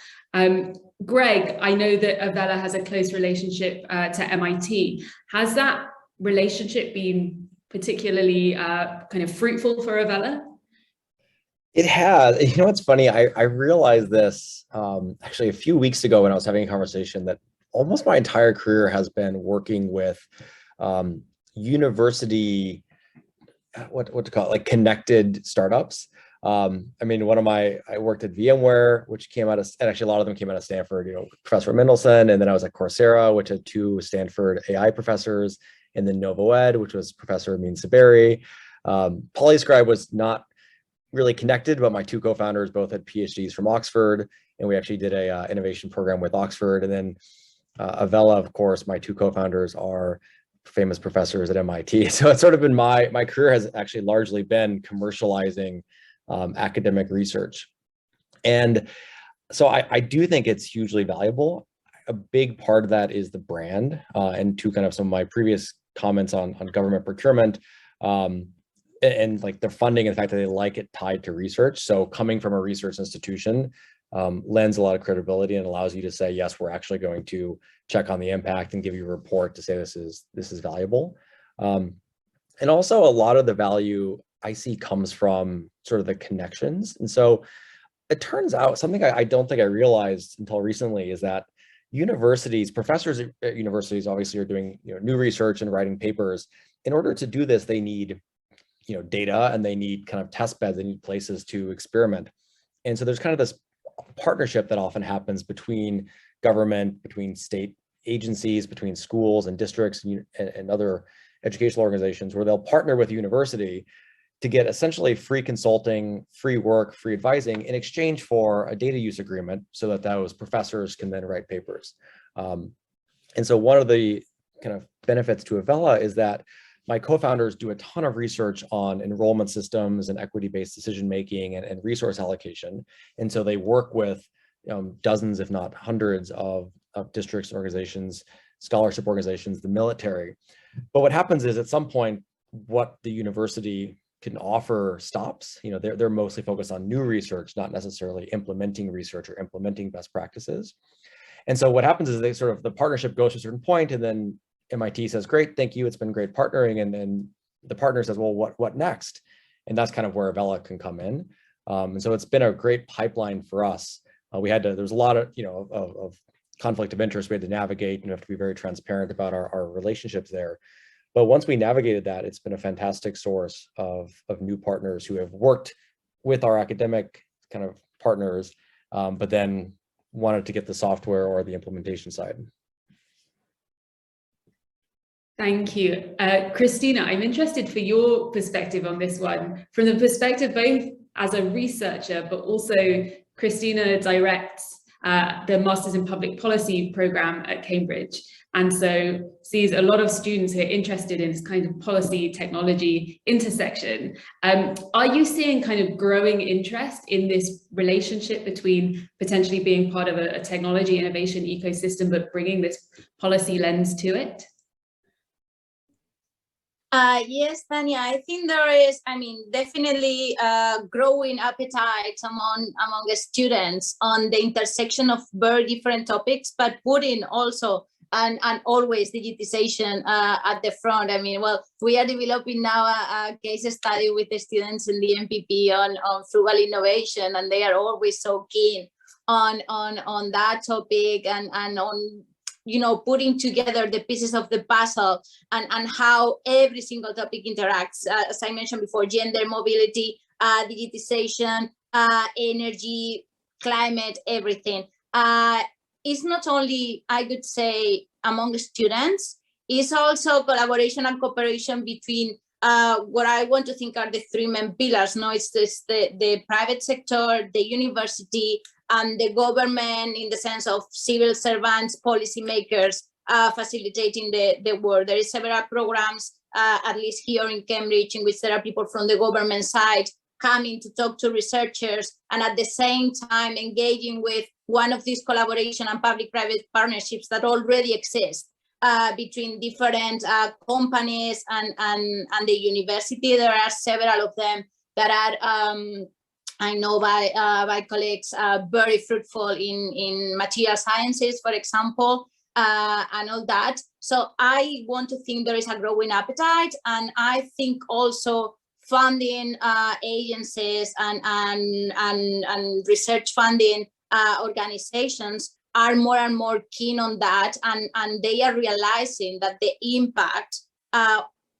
Greg, I know that Avella has a close relationship to MIT. Has that relationship been particularly kind of fruitful for Avella? It has. You know, what's funny? I realized this actually a few weeks ago when I was having a conversation that almost my entire career has been working with university, what to call it, like connected startups. I mean, I worked at VMware, which came out of, and actually a lot of them came out of Stanford, you know, Professor Mendelsohn, and then I was at Coursera, which had 2 Stanford AI professors, and then NovoEd, which was Professor Amin Saberi. Polyscribe was not really connected, but my 2 co-founders both had PhDs from Oxford, and we actually did a innovation program with Oxford. And then Avella, of course, my 2 co-founders are famous professors at MIT. So it's sort of been my career has actually largely been commercializing academic research. And so I do think it's hugely valuable. A big part of that is the brand, and to kind of some of my previous comments on government procurement, and like their funding and the fact that they like it tied to research. So coming from a research institution lends a lot of credibility and allows you to say, yes, we're actually going to check on the impact and give you a report to say this is valuable. And also a lot of the value I see comes from sort of the connections. And so it turns out something I don't think I realized until recently is that professors at universities obviously are doing, you know, new research and writing papers. In order to do this, they need, you know, data, and they need kind of test beds, they need places to experiment. And so there's kind of this partnership that often happens between government, between state agencies, between schools and districts and other educational organizations, where they'll partner with a university to get essentially free consulting, free work, free advising in exchange for a data use agreement, so that those professors can then write papers. And so one of the kind of benefits to Avella is that my co-founders do a ton of research on enrollment systems and equity-based decision-making and resource allocation. And so they work with dozens, if not hundreds of districts, organizations, scholarship organizations, the military. But what happens is at some point, what the university can offer stops. You know, they're mostly focused on new research, not necessarily implementing research or implementing best practices. And so what happens is the partnership goes to a certain point, and then MIT says, great, thank you, it's been great partnering. And then the partner says, well, what next? And that's kind of where Avella can come in. And so it's been a great pipeline for us. There's a lot of, of conflict of interest we had to navigate, and we have to be very transparent about our relationships there. But once we navigated that, it's been a fantastic source of new partners who have worked with our academic kind of partners, but then wanted to get the software or the implementation side. Thank you. Christina, I'm interested for your perspective on this one, from the perspective both as a researcher, but also Christina directs the Masters in Public Policy program at Cambridge, and so sees a lot of students who are interested in this kind of policy technology intersection. Are you seeing kind of growing interest in this relationship between potentially being part of a technology innovation ecosystem, but bringing this policy lens to it? Yes, Tanya, I think there is, definitely growing appetite among the students on the intersection of very different topics, but putting also and always digitization at the front. We are developing now a case study with the students in the MPP on frugal innovation, and they are always so keen on that topic and on putting together the pieces of the puzzle and how every single topic interacts. As I mentioned before, gender, mobility, digitization, energy, climate, everything. It's not only, I would say, among students, it's also collaboration and cooperation between what I want to think are the 3 main pillars. No, it's the private sector, the university, and the government, in the sense of civil servants, policymakers, facilitating the work. There is several programs, at least here in Cambridge, in which there are people from the government side coming to talk to researchers, and at the same time engaging with one of these collaboration and public-private partnerships that already exist between different companies and the university. There are several of them that are I know by colleagues very fruitful in material sciences, for example, and all that. So I want to think there is a growing appetite, and I think also funding agencies and research funding organizations are more and more keen on that, and they are realizing that the impact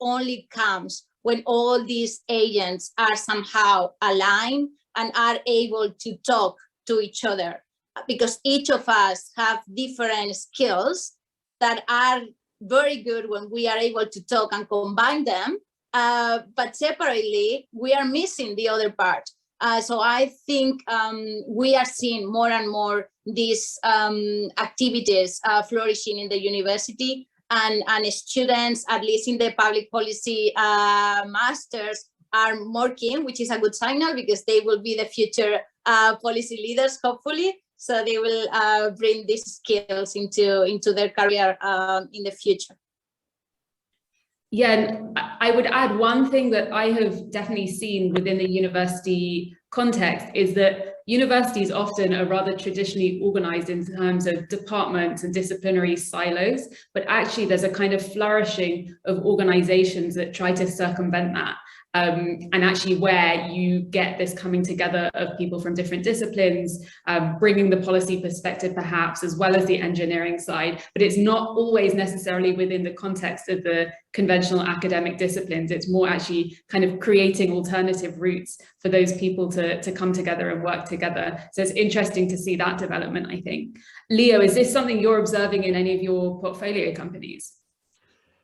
only comes when all these agents are somehow aligned and are able to talk to each other, because each of us have different skills that are very good when we are able to talk and combine them, but separately we are missing the other part. So I think we are seeing more and more these activities flourishing in the university, and students, at least in the public policy masters, are more keen, which is a good signal, because they will be the future policy leaders, hopefully. So they will bring these skills into their career in the future. Yeah, and I would add one thing that I have definitely seen within the university context is that universities often are rather traditionally organized in terms of departments and disciplinary silos, but actually there's a kind of flourishing of organizations that try to circumvent that. And actually where you get this coming together of people from different disciplines, bringing the policy perspective perhaps, as well as the engineering side, but it's not always necessarily within the context of the conventional academic disciplines. It's more actually kind of creating alternative routes for those people to come together and work together. So it's interesting to see that development, I think. Leo, is this something you're observing in any of your portfolio companies?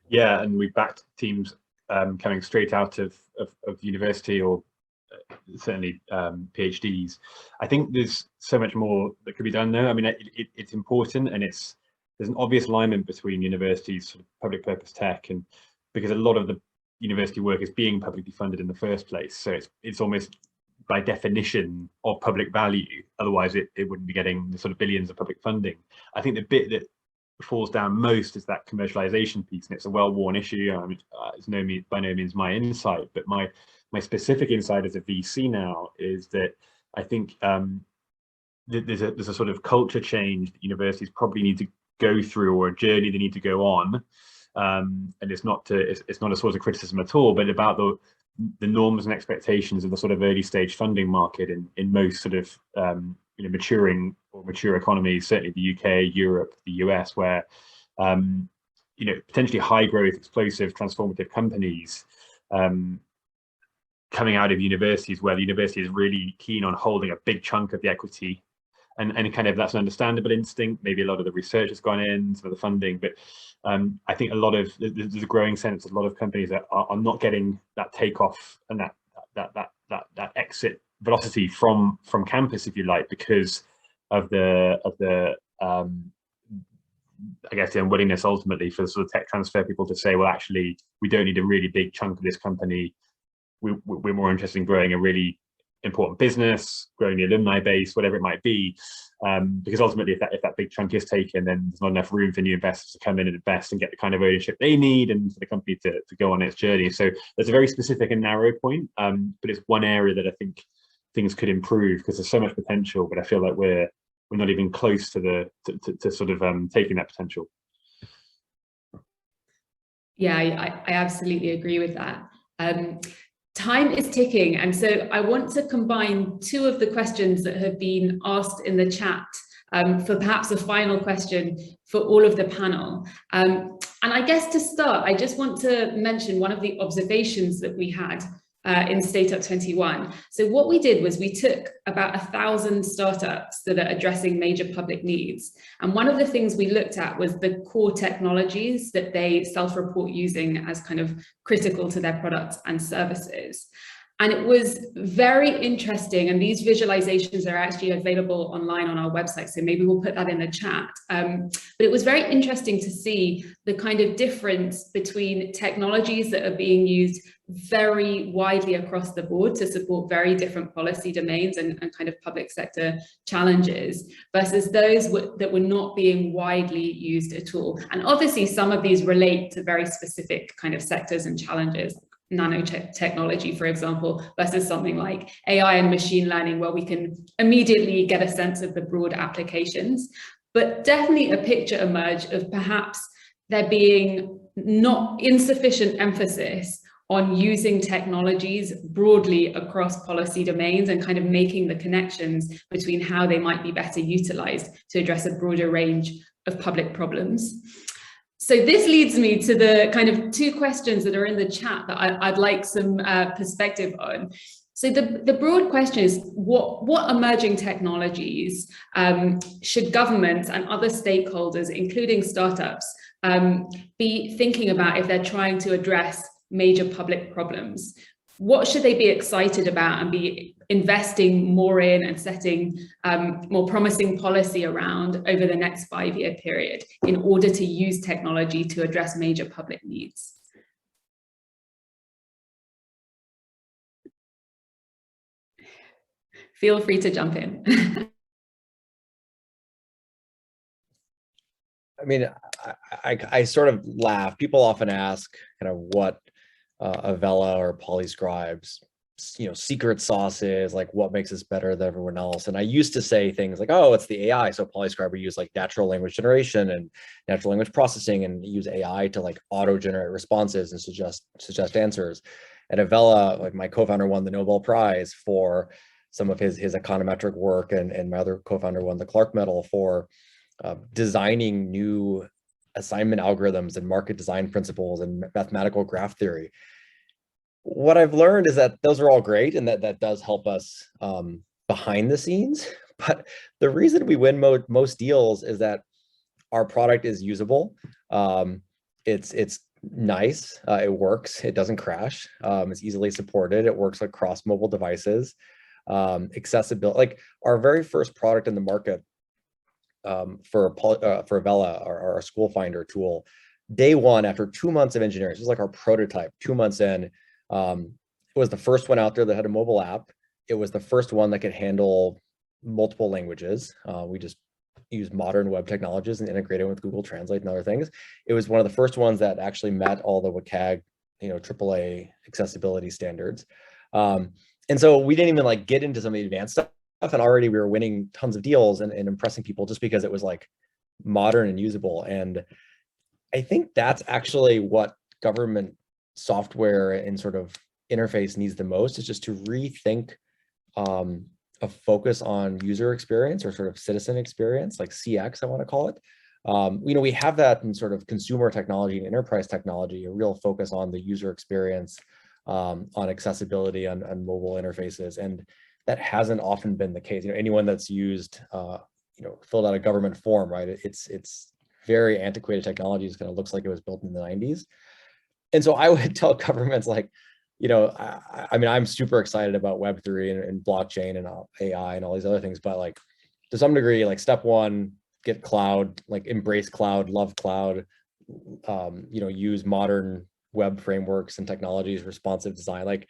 Yeah, and we backed teams coming straight out of university, or certainly PhDs. I think there's so much more that could be done there. I mean, it's important, and there's an obvious alignment between universities, sort of public purpose tech, and because a lot of the university work is being publicly funded in the first place, so it's almost by definition of public value. Otherwise, it wouldn't be getting the sort of billions of public funding. I think the bit that falls down most is that commercialization piece, and it's a well-worn issue. I mean, it's by no means my insight, but my specific insight as a VC now is that I think there's a sort of culture change that universities probably need to go through, or a journey they need to go on. And it's not a source of criticism at all, but about the norms and expectations of the sort of early stage funding market in most sort of maturing or mature economies, certainly the UK, Europe, the US, where potentially high growth, explosive, transformative companies coming out of universities, where the university is really keen on holding a big chunk of the equity, and kind of that's an understandable instinct. Maybe a lot of the research has gone in, some of the funding, but I think there's a growing sense that a lot of companies are not getting that takeoff and that exit velocity from campus, if you like, because of the I guess the unwillingness ultimately for the sort of tech transfer people to say, well, actually, we don't need a really big chunk of this company. We're more interested in growing a really important business, growing the alumni base, whatever it might be, because ultimately, if that big chunk is taken, then there's not enough room for new investors to come in and invest and get the kind of ownership they need, and for the company to go on its journey. So there's a very specific and narrow point, but it's one area that I think things could improve, because there's so much potential, but I feel like we're not even close to sort of taking that potential. Yeah, I absolutely agree with that. Time is ticking, and so I want to combine two of the questions that have been asked in the chat for perhaps a final question for all of the panel. And I guess to start, I just want to mention one of the observations that we had in StateUp 21. So what we did was we took about 1,000 startups that are addressing major public needs. And one of the things we looked at was the core technologies that they self-report using as kind of critical to their products and services. And it was very interesting, and these visualizations are actually available online on our website, so maybe we'll put that in the chat. But it was very interesting to see the kind of difference between technologies that are being used very widely across the board to support very different policy domains and kind of public sector challenges, versus those that were not being widely used at all. And obviously some of these relate to very specific kind of sectors and challenges, nanotechnology, for example, versus something like AI and machine learning, where we can immediately get a sense of the broad applications. But definitely a picture emerged of perhaps there being not insufficient emphasis on using technologies broadly across policy domains and kind of making the connections between how they might be better utilized to address a broader range of public problems. So this leads me to the kind of two questions that are in the chat that I'd like some perspective on. So the broad question is, what emerging technologies should governments and other stakeholders, including startups, be thinking about if they're trying to address major public problems? What should they be excited about and be investing more in and setting more promising policy around over the next 5-year period in order to use technology to address major public needs? Feel free to jump in. I mean, I sort of laugh. People often ask kind of what Avella or Polyscribe's, secret sauce is, like what makes us better than everyone else. And I used to say things like, oh, it's the AI. So Polyscribe, we use like natural language generation and natural language processing and use AI to like auto-generate responses and suggest answers. At Avella, like my co-founder won the Nobel Prize for some of his econometric work, and my other co-founder won the Clark Medal for designing new assignment algorithms and market design principles and mathematical graph theory. What I've learned is that those are all great, and that does help us behind the scenes. But the reason we win most deals is that our product is usable. It's nice. It works. It doesn't crash. It's easily supported. It works across mobile devices. Accessibility, like our very first product in the market for Avella, our school finder tool, day one, after 2 months of engineering, this was like our prototype, 2 months in, it was the first one out there that had a mobile app. It was the first one that could handle multiple languages. We just use modern web technologies and integrate it with Google Translate and other things. It was one of the first ones that actually met all the WCAG, AAA accessibility standards. And so we didn't even like get into some of the advanced stuff, and already we were winning tons of deals and impressing people just because it was like modern and usable. And I think that's actually what government software and sort of interface needs the most, is just to rethink a focus on user experience or sort of citizen experience, like CX, I want to call it. We have that in sort of consumer technology and enterprise technology, a real focus on the user experience, on accessibility on mobile interfaces, and that hasn't often been the case. Anyone that's used, filled out a government form, right? It's very antiquated technology. It kind of looks like it was built in the 90s. And so I would tell governments like, I mean, I'm super excited about Web3 and blockchain and AI and all these other things, but like to some degree, like step one, get cloud, like embrace cloud, love cloud, use modern web frameworks and technologies, responsive design. Like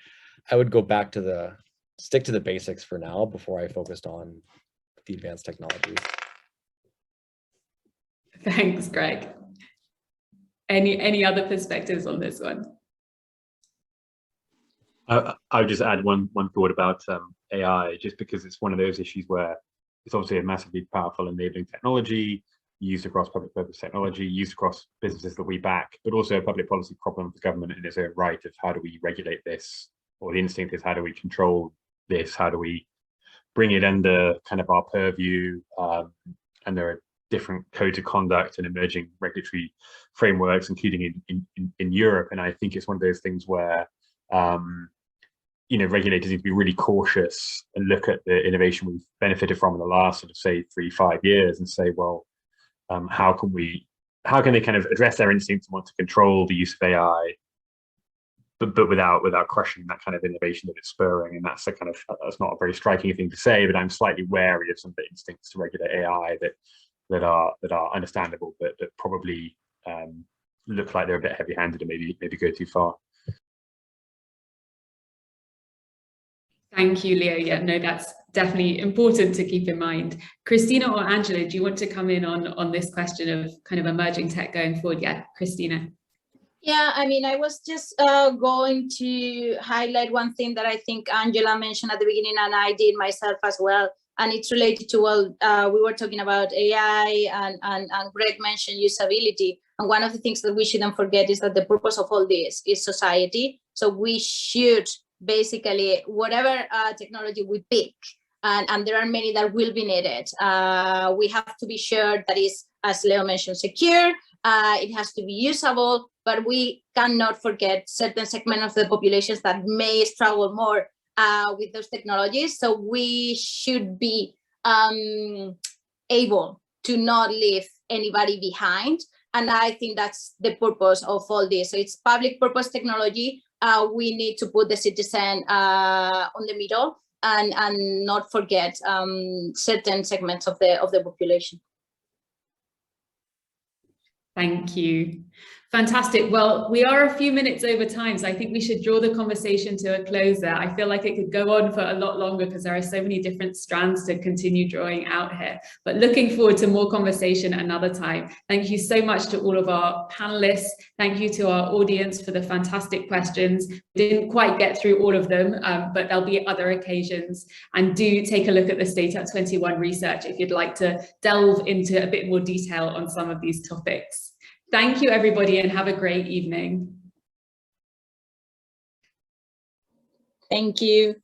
I would go back to stick to the basics for now before I focused on the advanced technologies. Thanks, Greg. Any other perspectives on this one? I would just add one thought about AI, just because it's one of those issues where it's obviously a massively powerful enabling technology used across public purpose technology, used across businesses that we back, but also a public policy problem for government in its own right of how do we regulate this, or the instinct is how do we control this, how do we bring it under kind of our purview, and there are different codes of conduct and emerging regulatory frameworks, including in Europe. And I think it's one of those things where regulators need to be really cautious and look at the innovation we've benefited from in the last sort of say 3-5 years and say, well, how can they kind of address their instincts and want to control the use of AI, but without crushing that kind of innovation that it's spurring. And that's not a very striking thing to say, but I'm slightly wary of some of the instincts to regulate AI that are understandable, but that probably look like they're a bit heavy-handed and maybe go too far. Thank you, Leo. Yeah, no, that's definitely important to keep in mind. Christina or Angela, do you want to come in on this question of kind of emerging tech going forward? Yeah, Christina. Yeah, I mean, I was just going to highlight one thing that I think Angela mentioned at the beginning, and I did myself as well. And it's related to, we were talking about AI and Greg mentioned usability. And one of the things that we shouldn't forget is that the purpose of all this is society. So we should basically, whatever technology we pick, and there are many that will be needed, we have to be sure that is, as Leo mentioned, secure. It has to be usable, but we cannot forget certain segment of the populations that may struggle more with those technologies. So we should be able to not leave anybody behind. And I think that's the purpose of all this. So it's public purpose technology. We need to put the citizen on the middle and not forget certain segments of the population. Thank you. Fantastic. Well, we are a few minutes over time, so I think we should draw the conversation to a close there. I feel like it could go on for a lot longer because there are so many different strands to continue drawing out here, but looking forward to more conversation another time. Thank you so much to all of our panelists. Thank you to our audience for the fantastic questions. We didn't quite get through all of them, but there'll be other occasions. And do take a look at the StateUp 21 research if you'd like to delve into a bit more detail on some of these topics. Thank you, everybody, and have a great evening. Thank you.